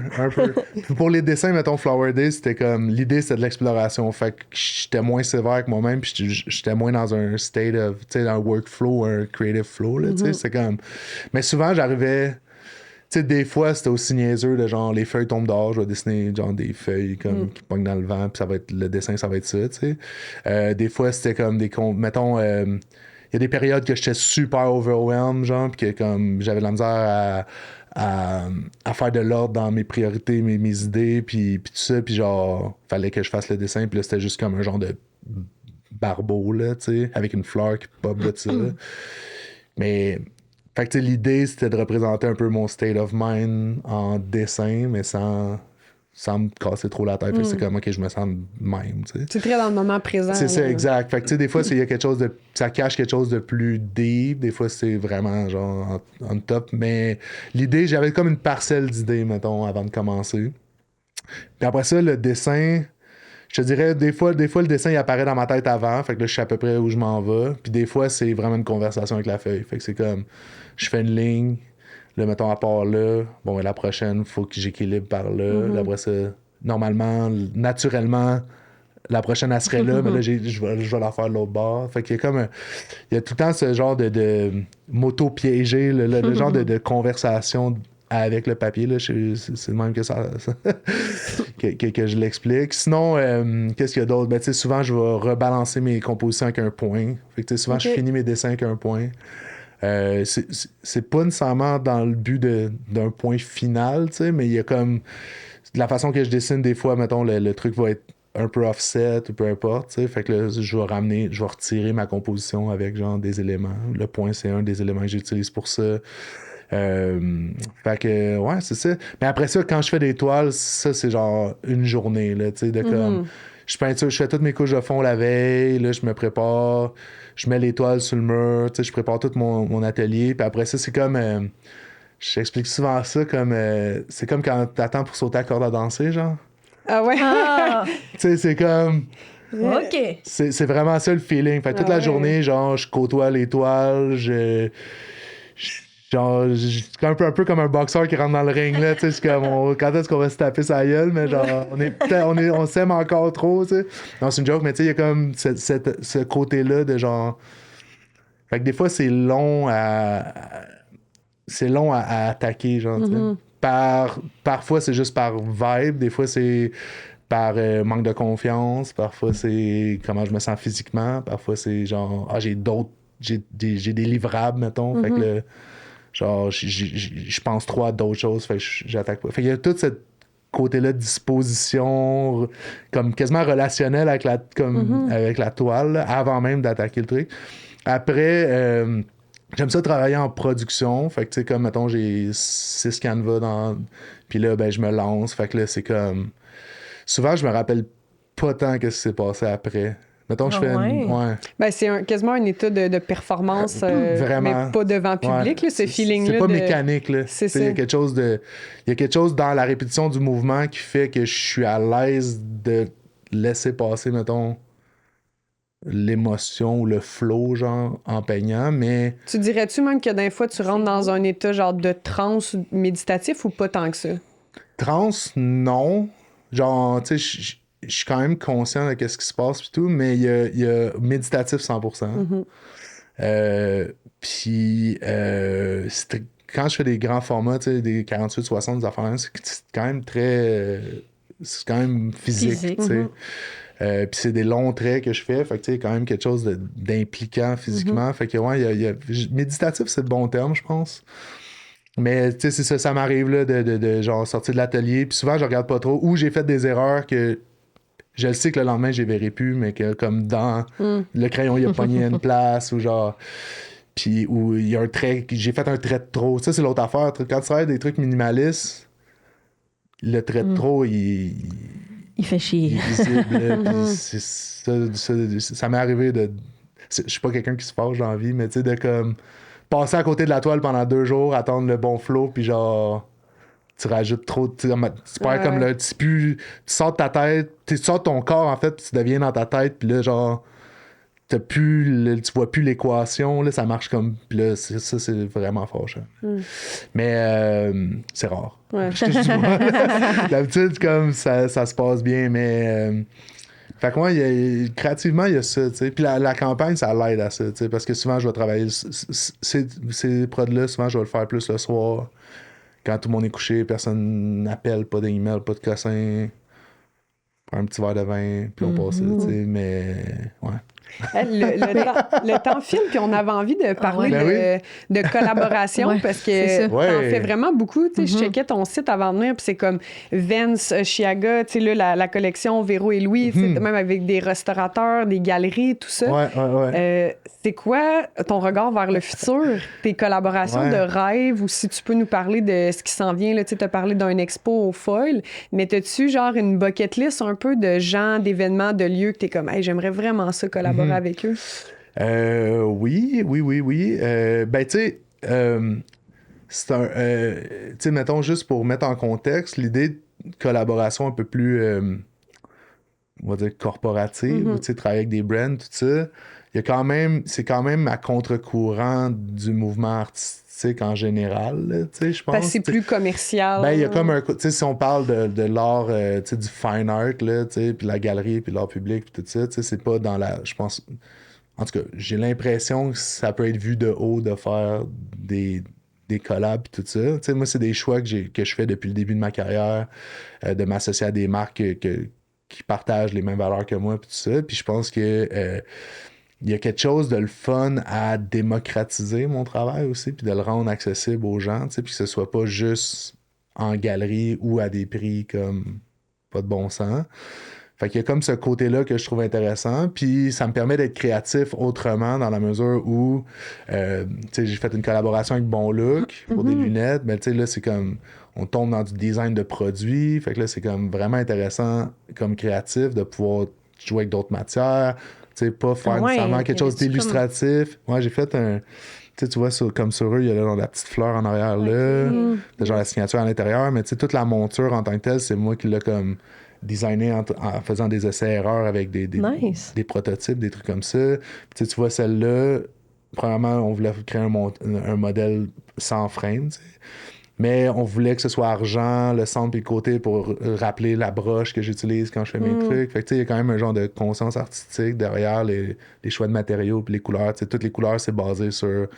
Puis pour les dessins, mettons, Flower Day, c'était comme... L'idée, c'était de l'exploration. Fait que j'étais moins sévère avec moi-même, puis j'étais moins dans un state of... Tu sais, dans un workflow, un creative flow, là, tu sais. C'est comme... Mais souvent, j'arrivais... Tu sais, des fois, c'était aussi niaiseux, de genre, les feuilles tombent dehors, je vais dessiner, genre, des feuilles comme qui pognent dans le vent, puis ça va être... Le dessin, ça va être ça, tu sais. Des fois, c'était comme des... Mettons... Il y a des périodes que j'étais super overwhelmed, genre, puis que comme j'avais de la misère à faire de l'ordre dans mes priorités, mes idées, puis tout ça, puis genre, fallait que je fasse le dessin, puis là, c'était juste comme un genre de barbeau, là, tu sais, avec une fleur qui pop de ça. Mais, fait que, tu sais, l'idée, c'était de représenter un peu mon state of mind en dessin, mais sans me casser trop la tête. Fait que c'est comme, OK, je me sens de même, tu sais. C'est très dans le moment présent. C'est ça, là. exact. Fait que, tu sais, des fois, il y a quelque chose de... Ça cache quelque chose de plus deep. Des fois, c'est vraiment, genre, on top. Mais l'idée, j'avais comme une parcelle d'idées, mettons, avant de commencer. Puis après ça, le dessin... Je te dirais, des fois, le dessin, il apparaît dans ma tête avant. Fait que là, je sais à peu près où je m'en vais. Puis des fois, c'est vraiment une conversation avec la feuille. Fait que c'est comme... Je fais une ligne... Là, mettons, à part là, bon, la prochaine, il faut que j'équilibre par là. Là, après ça, normalement, naturellement, la prochaine, elle serait là, mais là, je vais la faire de l'autre bord. Fait qu'il y a comme il y a tout le temps ce genre de moto-piégé, le genre de conversation avec le papier. Là, c'est le même que ça que je l'explique. Sinon, qu'est-ce qu'il y a d'autre? Ben, souvent, je vais rebalancer mes compositions avec un point. Fait que, souvent, je finis mes dessins avec un point. C'est pas nécessairement dans le but d'un point final, mais il y a comme... De la façon que je dessine, des fois, mettons, le truc va être un peu offset ou peu importe, tu sais. Fait que là, je vais retirer ma composition avec genre des éléments. Le point, c'est un des éléments que j'utilise pour ça. Fait que, ouais, c'est ça. Mais après ça, quand je fais des toiles, ça, c'est genre une journée, là, tu sais, de comme... Je peinture, je fais toutes mes couches de fond la veille, là, je me prépare, je mets les toiles sur le mur, tu sais, je prépare tout mon atelier, puis après ça, c'est comme... j'explique souvent ça comme... c'est comme quand t'attends pour sauter à corde à danser, genre. Ah ouais? Ah! Tu sais, c'est comme... OK. C'est vraiment ça le feeling. Fait que toute la journée, genre, je côtoie les toiles, genre, c'est un peu comme un boxeur qui rentre dans le ring, là, tu sais, c'est comme, quand est-ce qu'on va se taper sa gueule, mais genre, on s'aime encore trop, tu sais. Non, c'est une joke, mais tu sais, il y a comme ce côté-là de genre... Fait que des fois, c'est long à attaquer, genre, tu sais. Parfois, c'est juste par vibe, des fois, c'est par manque de confiance, parfois, c'est comment je me sens physiquement, parfois, c'est genre, j'ai des livrables, mettons, fait que genre, je pense trop à d'autres choses, fait que j'attaque pas. Fait qu'il y a tout ce côté-là de disposition, comme quasiment relationnel avec avec la toile, là, avant même d'attaquer le truc. Après, j'aime ça travailler en production, fait que tu sais, comme, mettons, j'ai 6 canevas puis là, ben, je me lance, fait que là, c'est comme... Souvent, je me rappelle pas tant qu'est-ce qui s'est passé après. Mettons que je fais ouais. Ben, c'est quasiment un état de performance, Vraiment. mais pas devant public, Ouais. là, ce feeling-là. C'est pas mécanique, là. C'est ça. Il y a quelque chose dans la répétition du mouvement qui fait que je suis à l'aise de laisser passer, mettons, l'émotion ou le flow, genre, en peignant, mais... Tu dirais-tu même que des fois, tu rentres dans un état genre de transe méditatif ou pas tant que ça? Trans, non. Genre, tu sais, je suis quand même conscient de ce qui se passe pis tout, mais il y a méditatif 100%. Puis, quand je fais des grands formats, tu sais, des 48-60, des affaires, c'est quand même c'est quand même physique, tu sais. Puis c'est des longs traits que je fais, fait que tu sais, quand même quelque chose d'impliquant physiquement. Fait que, ouais, méditatif, c'est le bon terme, je pense. Mais tu sais, c'est ça, ça m'arrive là de genre sortir de l'atelier, puis souvent je regarde pas trop, ou j'ai fait des erreurs que je le sais que le lendemain je les verrai plus, mais que comme dans le crayon il a pogné à une place, ou genre, puis où il y a un trait, j'ai fait un trait de trop. Ça, c'est l'autre affaire. Quand tu travailles des trucs minimalistes, le trait de trop, il fait chier. est visible, là, puis ça m'est arrivé de... Je suis pas quelqu'un qui se fâche dans la vie, mais tu sais, de comme passer à côté de la toile pendant 2 jours, attendre le bon flow, puis genre, tu rajoutes trop, tu perds comme le... Tu sors de ta tête, tu sors de ton corps, en fait, puis tu deviens dans ta tête, puis là, genre, tu vois plus l'équation, là, ça marche comme... Puis là, ça, c'est vraiment fâchant. Mais c'est rare. Ouais. D'habitude, comme, ça se passe bien, mais... Fait que moi, créativement, il y a ça, tu sais. Puis la campagne, ça l'aide à ça, tu sais, parce que souvent, je vais travailler... Ces prods-là, souvent, je vais le faire plus le soir, quand tout le monde est couché, personne n'appelle, pas d'email, pas de cossin, prends un petit verre de vin, puis on passe ça, tu sais, mais... Ouais. Le temps file, puis on avait envie de parler de collaboration parce que t'en fais vraiment beaucoup. Tu sais, je checkais ton site avant de venir, puis c'est comme Vence, Chiaga, tu sais, là, la collection Véro et Louis, même avec des restaurateurs, des galeries, tout ça. C'est quoi ton regard vers le futur, tes collaborations de rêve, ou si tu peux nous parler de ce qui s'en vient, là, tu as parlé d'un expo au Foil, mais t'as-tu genre une bucket list un peu de gens, d'événements, de lieux que t'es comme, hey, j'aimerais vraiment ça collaborer avec eux? Oui. Ben, tu sais, c'est un... tu sais, mettons, juste pour mettre en contexte, l'idée de collaboration un peu plus, on va dire, corporative, tu sais, travailler avec des brands, tout ça, c'est quand même à contre-courant du mouvement artistique en général, tu sais, je pense. Parce que c'est plus commercial. Ben, il y a comme un... Tu sais, si on parle de l'art, tu sais, du fine art, là, tu sais, puis la galerie, puis l'art public, puis tout ça, tu sais, c'est pas dans la... Je pense... En tout cas, j'ai l'impression que ça peut être vu de haut de faire des collabs et tout ça. Tu sais, moi, c'est des choix que je fais depuis le début de ma carrière, de m'associer à des marques qui partagent les mêmes valeurs que moi, puis tout ça. Puis je pense que il y a quelque chose de le fun à démocratiser mon travail aussi, puis de le rendre accessible aux gens, tu sais, puis que ce soit pas juste en galerie ou à des prix comme pas de bon sens. Fait qu'il y a comme ce côté-là que je trouve intéressant. Puis ça me permet d'être créatif autrement dans la mesure où, tu sais, j'ai fait une collaboration avec Bon Look pour des lunettes. Mais tu sais, là, c'est comme, on tombe dans du design de produits. Fait que là, c'est comme vraiment intéressant comme créatif de pouvoir jouer avec d'autres matières. Tu sais, pas faire nécessairement quelque chose d'illustratif. Moi, j'ai fait un... Tu vois, comme sur eux, il y a là, la petite fleur en arrière là, genre la signature à l'intérieur, mais tu sais, toute la monture en tant que telle, c'est moi qui l'ai comme designé en faisant des essais-erreurs avec des prototypes, des trucs comme ça. Puis, tu vois, celle-là, premièrement, on voulait créer un modèle sans frame, tu sais. Mais on voulait que ce soit argent, le centre et le côté pour rappeler la broche que j'utilise quand je fais mes trucs. Fait que tu sais, il y a quand même un genre de conscience artistique derrière les choix de matériaux puis les couleurs. Tu sais, toutes les couleurs, c'est basé sur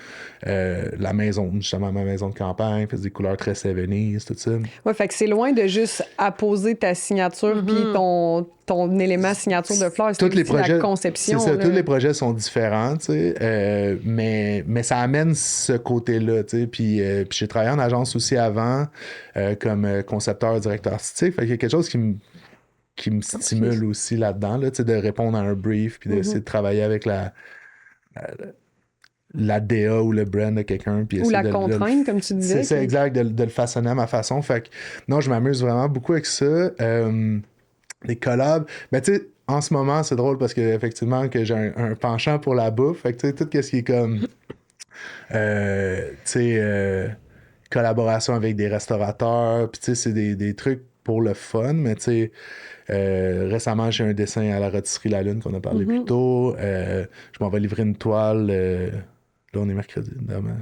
la maison, justement, ma maison de campagne. Fait des couleurs très 70s, tout ça. Ouais, fait que c'est loin de juste apposer ta signature puis ton élément signature de fleurs. C'est aussi la conception. C'est ça, tous les projets sont différents, tu sais, mais ça amène ce côté-là, tu sais. Puis j'ai travaillé en agence aussi avant comme concepteur, directeur artistique. Fait qu'il y a quelque chose qui me stimule aussi là-dedans, là, tu sais, de répondre à un brief puis d'essayer de travailler avec la DA ou le brand de quelqu'un. Ou la contrainte, comme tu disais. C'est ça, exact, de le façonner à ma façon. Fait que non, je m'amuse vraiment beaucoup avec ça. Les collabs. Ben, tu sais, en ce moment, c'est drôle parce que effectivement que j'ai un penchant pour la bouffe. Fait que, tu sais, tout ce qui est comme... tu sais... collaboration avec des restaurateurs, puis tu sais, c'est des trucs pour le fun, mais tu sais, récemment, j'ai un dessin à la rôtisserie La Lune qu'on a parlé plus tôt. Je m'en vais livrer une toile. Là, on est mercredi.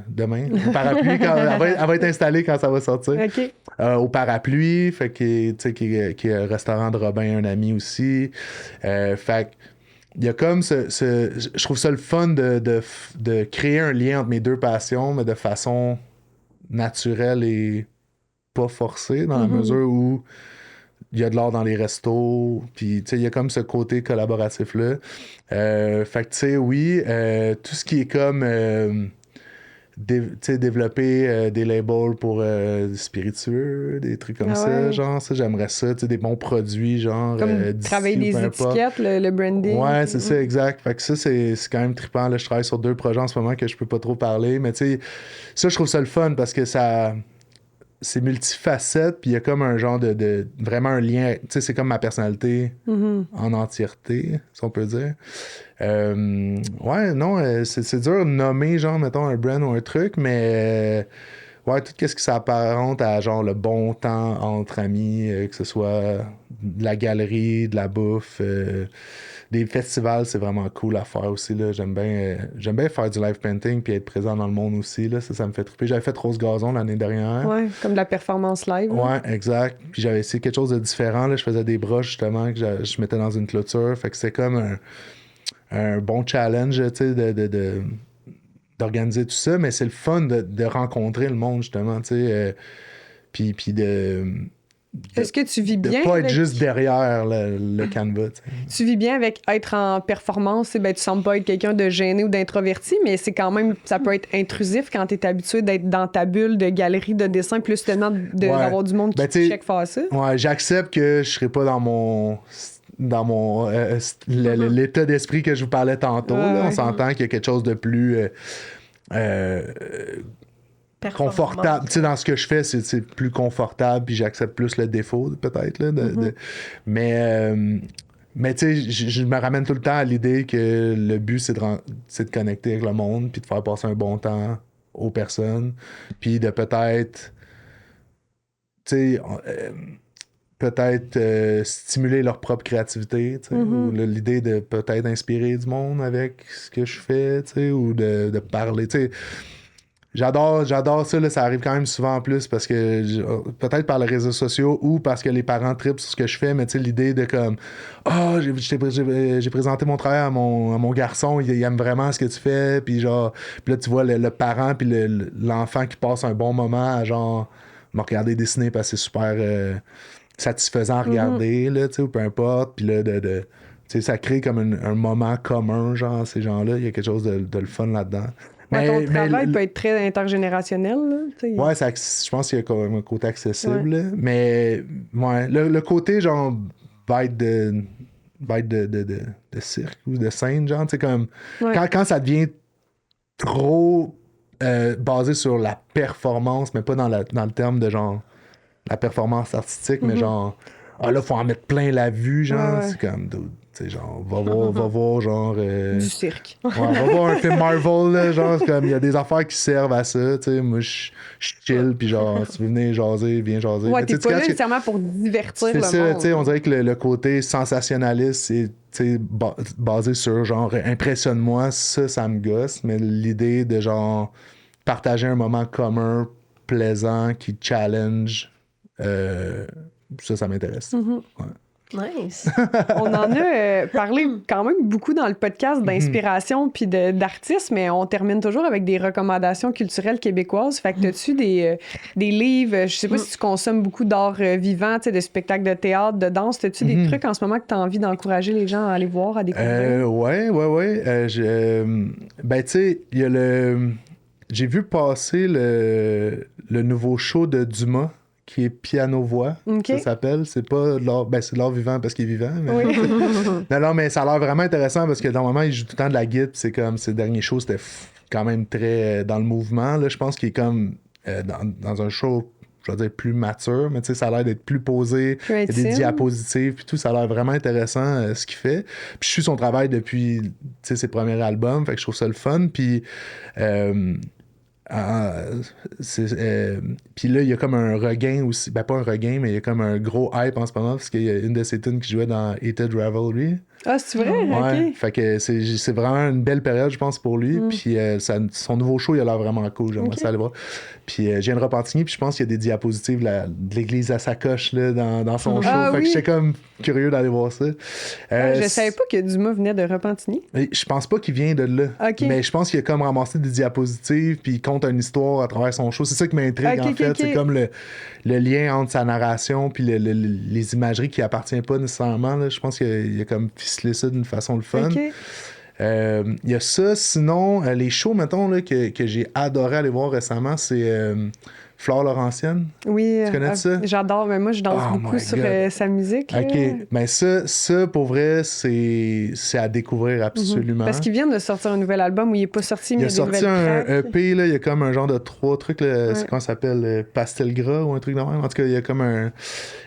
Demain. Au parapluie, elle va être installée quand ça va sortir. OK. Au parapluie, fait que, tu sais, qui est un restaurant de Robin, un ami aussi. Fait il y a comme je trouve ça le fun de créer un lien entre mes deux passions, mais de façon naturelle et pas forcée, dans la mesure où il y a de l'art dans les restos, puis tu sais, il y a comme ce côté collaboratif-là. Fait que tu sais, oui, tout ce qui est comme développer des labels pour spiritueux, des trucs comme ça, genre, ça, j'aimerais ça, tu sais, des bons produits, genre... Comme travailler des étiquettes, le branding. Ouais, c'est ça, exact. Fait que ça, c'est quand même trippant. Là, je travaille sur 2 projets en ce moment que je peux pas trop parler, mais tu sais, ça, je trouve ça le fun parce que ça... C'est multifacette, puis il y a comme un genre de vraiment un lien, tu sais, c'est comme ma personnalité en entièreté, si on peut dire. Ouais, non, c'est dur de nommer, genre, mettons, un brand ou un truc, mais ouais, tout ce qui s'apparente à, genre, le bon temps entre amis, que ce soit de la galerie, de la bouffe, des festivals, c'est vraiment cool à faire aussi, là. J'aime bien faire du live painting puis être présent dans le monde aussi, là. Ça me fait triper. J'avais fait Rose Gazon l'année dernière. Ouais, comme de la performance live. Ouais, exact. Puis j'avais essayé quelque chose de différent, là. Je faisais des broches, justement, que je mettais dans une clôture. Fait que c'est comme un bon challenge, tu sais, d'organiser tout ça, mais c'est le fun de rencontrer le monde, justement, tu sais. Puis Est-ce que tu vis bien? De pas être juste derrière le canevas. T'sais. Tu vis bien avec être en performance, ben, tu sembles pas être quelqu'un de gêné ou d'introverti, mais c'est quand même, ça peut être intrusif quand tu es habitué d'être dans ta bulle de galerie, de dessin, plus tellement d'avoir du monde qui check faire ça. Ouais, j'accepte que je serai pas dans mon l'état d'esprit que je vous parlais tantôt. Là. On s'entend qu'il y a quelque chose de plus confortable. Tu sais, dans ce que je fais, c'est plus confortable, puis j'accepte plus le défaut, peut-être. Là, mais tu sais, je me ramène tout le temps à l'idée que le but, c'est de connecter avec le monde, puis de faire passer un bon temps aux personnes, puis de peut-être, tu sais, peut-être stimuler leur propre créativité, tu sais, ou l'idée de peut-être inspirer du monde avec ce que je fais, tu sais, ou de parler, tu sais. J'adore ça, là, ça arrive quand même souvent en plus parce que peut-être par les réseaux sociaux ou parce que les parents trippent sur ce que je fais, mais tu sais, l'idée de comme j'ai présenté mon travail à mon garçon, il aime vraiment ce que tu fais, puis genre, puis là tu vois le parent puis l'enfant qui passe un bon moment à genre me regarder dessiner parce que c'est super satisfaisant à regarder, là, tu sais, ou peu importe, puis là tu sais, ça crée comme un moment commun, genre, ces gens-là, il y a quelque chose de le fun là-dedans. Ton travail peut être très intergénérationnel. Là, ouais, je pense qu'il y a quand même un côté accessible. Ouais. Mais ouais, le côté, genre, va être bête de cirque ou de scène, genre, tu sais, comme... Ouais. Quand ça devient trop basé sur la performance, mais pas dans le terme de, genre, la performance artistique, mais genre... Ah là, faut en mettre plein la vue, genre, Ouais. c'est comme... Tu sais, genre, va voir, genre... Du cirque. Ouais, on va voir un film Marvel, là, genre, c'est comme, il y a des affaires qui servent à ça, tu sais, moi, je chill, puis genre, si tu veux venir jaser, viens jaser. Ouais, Mais t'es tu sais, pas là quand nécessairement pour divertir c'est le ça, monde. tu sais, on dirait que le côté sensationnaliste, c'est, tu sais, basé sur, genre, impressionne-moi, ça me gosse, mais l'idée de, genre, partager un moment commun, plaisant, qui challenge, ça m'intéresse. Mm-hmm. Ouais. Nice. On en a parlé quand même beaucoup dans le podcast d'inspiration puis d'artistes, mais on termine toujours avec des recommandations culturelles québécoises. Fait que t'as-tu des livres, je sais pas si tu consommes beaucoup d'art vivant, tu sais, de spectacles de théâtre, de danse, t'as-tu des trucs en ce moment que t'as envie d'encourager les gens à aller voir, à découvrir? Ouais. Ben, tu sais, il y a j'ai vu passer le nouveau show de Dumas, qui est piano-voix, OK. ça s'appelle. C'est pas de l'art... Ben, c'est de l'art vivant parce qu'il est vivant. Mais... Oui. non, mais ça a l'air vraiment intéressant parce que normalement, il joue tout le temps de la guitare. C'est comme, ses derniers shows, c'était quand même très dans le mouvement. Là, je pense qu'il est comme dans un show, je vais dire, plus mature, mais tu sais, ça a l'air d'être plus posé. Plus Il y a des intime. diapositives, puis tout. Ça a l'air vraiment intéressant, ce qu'il fait. Puis je suis son travail depuis, tu sais, ses premiers albums. Fait que je trouve ça le fun. Puis... puis là, il y a comme un regain aussi. Ben, pas un regain, mais il y a comme un gros hype en ce moment parce qu'il y a une de ses tunes qui jouait dans Hated Rivalry. Ah, c'est vrai? Ouais. OK. Fait que c'est vraiment une belle période, je pense, pour lui. Puis son nouveau show, il a l'air vraiment cool. J'aimerais ça aller voir. Puis je viens de Repentigny, puis je pense qu'il y a des diapositives de l'église à Sacoche là, dans son show. Ah, fait oui. que j'étais comme curieux d'aller voir ça. Je savais pas que Dumas venait de Repentigny. Je pense pas qu'il vient de là. OK. Mais je pense qu'il a comme ramassé des diapositives puis il compte une histoire à travers son show. C'est ça qui m'intrigue, en fait. OK. C'est comme le lien entre sa narration puis les imageries qui appartiennent pas nécessairement. Là. Je pense qu'il a comme ficelé ça d'une façon le fun. OK. Il y a ça. Sinon, les shows, mettons, là, que j'ai adoré aller voir récemment, c'est Flore Laurentienne. Oui. Tu connais ça? J'adore, mais moi, je danse Oh beaucoup my sur God. sa musique. là. OK. Mais ça, pour vrai, c'est à découvrir absolument. Parce qu'ils viennent de sortir un nouvel album où il n'est pas sorti, mais Il a il y a sorti des nouvelles un tracks. EP, là, il y a comme un genre de 3 trucs, là, c'est comment ça s'appelle, Pastel Gras ou un truc de même. En tout cas, il y a comme un...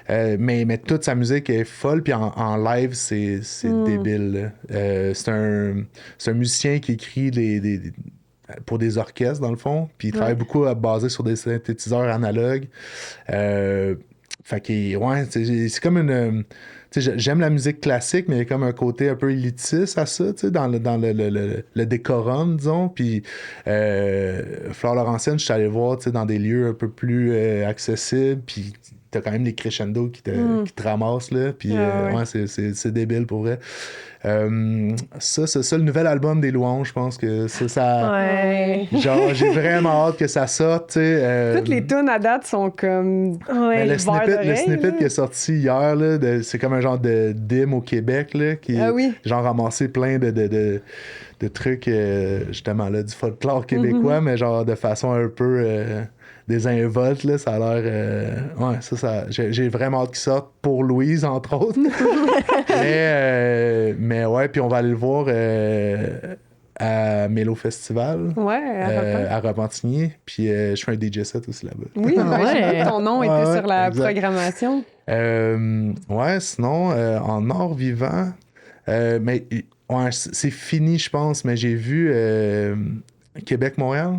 mais toute sa musique est folle, puis en live, c'est débile. C'est un musicien qui écrit pour des orchestres, dans le fond, puis il travaille beaucoup basé sur des synthétiseurs analogues. Fait que, ouais, c'est comme une... tu sais, j'aime la musique classique, mais il y a comme un côté un peu élitiste à ça, tu sais, dans le décorum, disons. Puis Flore Laurentienne, je suis allé voir, tu sais, dans des lieux un peu plus accessibles, puis t'as quand même des crescendo qui te ramassent, là. Puis ouais, c'est débile, pour vrai. C'est ça, le nouvel album des Louanges, je pense que ça... Ouais. Genre, j'ai vraiment hâte que ça sorte, tu sais. Toutes les tunes à date sont comme... Mais Ouais. le verre snippet d'oreille, là. qui est sorti hier, là, c'est comme un genre de dim au Québec, là, qui Ah oui. genre ramassé plein de trucs, justement, là, du folklore québécois, mais genre de façon un peu désinvolte, là, ça a l'air... ouais, ça j'ai vraiment hâte qu'il sorte, pour Louise, entre autres. mais ouais, puis on va aller le voir à Mélo Festival. Ouais, À Repentigny. Puis je fais un DJ set aussi là-bas. Oui, ben, j'ai vu que ton nom était Ouais, sur la exact. programmation. Ouais, sinon, en art vivant, mais ouais, c'est fini, je pense, mais j'ai vu Québec-Montréal.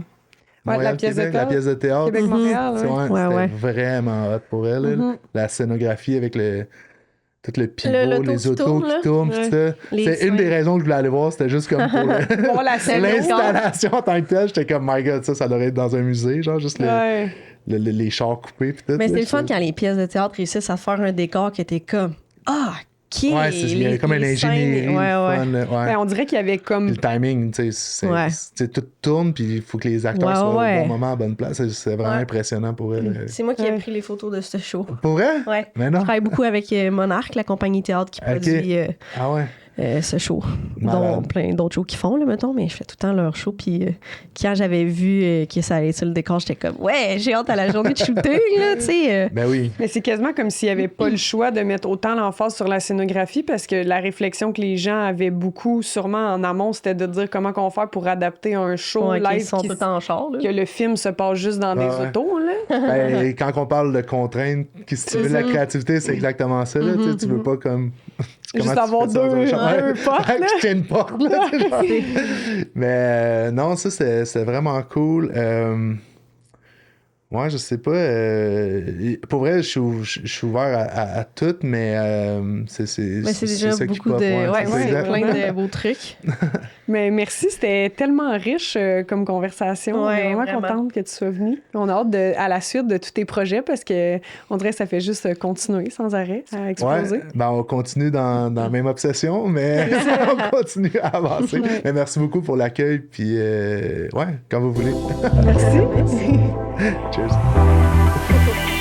Ouais, la pièce de Montréal-Québec, la théâtre. pièce de théâtre. Québec-Montréal, C'est- ouais. ouais, Ouais, c'était vraiment hot pour elle. là. La scénographie avec tout le pivot, l'auto les qui autos tourne, qui là. tournent, pis Ouais. tout ça. Les C'est une des raisons que je voulais aller voir, c'était juste comme pour Bon, la scène. l'installation en tant que telle. J'étais comme, my God, ça devrait être dans un musée, genre juste Ouais. les chars coupés pis tout. Mais c'est là, le fun je- quand les pièces de théâtre réussissent à faire un décor qui était comme ah, OK. Ouais, il y a comme une les scènes, ingénierie, ouais, ouais. fun, là, ouais. Ben, on dirait qu'il y avait comme... Puis le timing, tu sais, Ouais. tout tourne, puis il faut que les acteurs Ouais, soient ouais. au bon moment, à bonne place. C'est vraiment Ouais. impressionnant pour elle. C'est moi qui ai Ouais. pris les photos de ce show. Pour vrai? Ouais. Mais non. Je travaille beaucoup avec Monarch, la compagnie théâtre qui produit Ah ouais. ce show. Malade. Dont plein d'autres shows qu'ils font, là, mettons, mais je fais tout le temps leur show. Puis quand j'avais vu que ça allait être sur le décor, j'étais comme, ouais, j'ai hâte à la journée de shooting, là, tu sais. Ben oui. Mais c'est quasiment comme s'il n'y avait pas le choix de mettre autant l'emphase sur la scénographie parce que la réflexion que les gens avaient beaucoup, sûrement en amont, c'était de dire comment on va faire pour adapter un show Ouais, live qu'ils sont tout le temps en char, là. que le film se passe juste dans des Ouais. autos, là. Ben, quand on parle de contraintes qui stimulent la créativité, c'est exactement ça. Là, tu veux pas comme. Juste Comment tu avoir fais ça dans un char? deux portes, là. Acheter une porte, là, tu sais, genre. Mais non, ça, c'est vraiment cool. Ouais, je sais pas. Pour vrai, je suis ouvert à tout, mais c'est Mais c'est déjà ça qui beaucoup pop, de. ouais, Ouais, c'est c'est exactement. plein de beaux trucs. Mais merci, c'était tellement riche comme conversation. Ouais, On est vraiment vraiment. contente que tu sois venue. On a hâte à la suite de tous tes projets parce que on dirait que ça fait juste continuer sans arrêt à exploser. Ouais, ben on continue dans la même obsession, mais on continue à avancer. Mais merci beaucoup pour l'accueil, puis ouais, quand vous voulez. Merci. Cheers.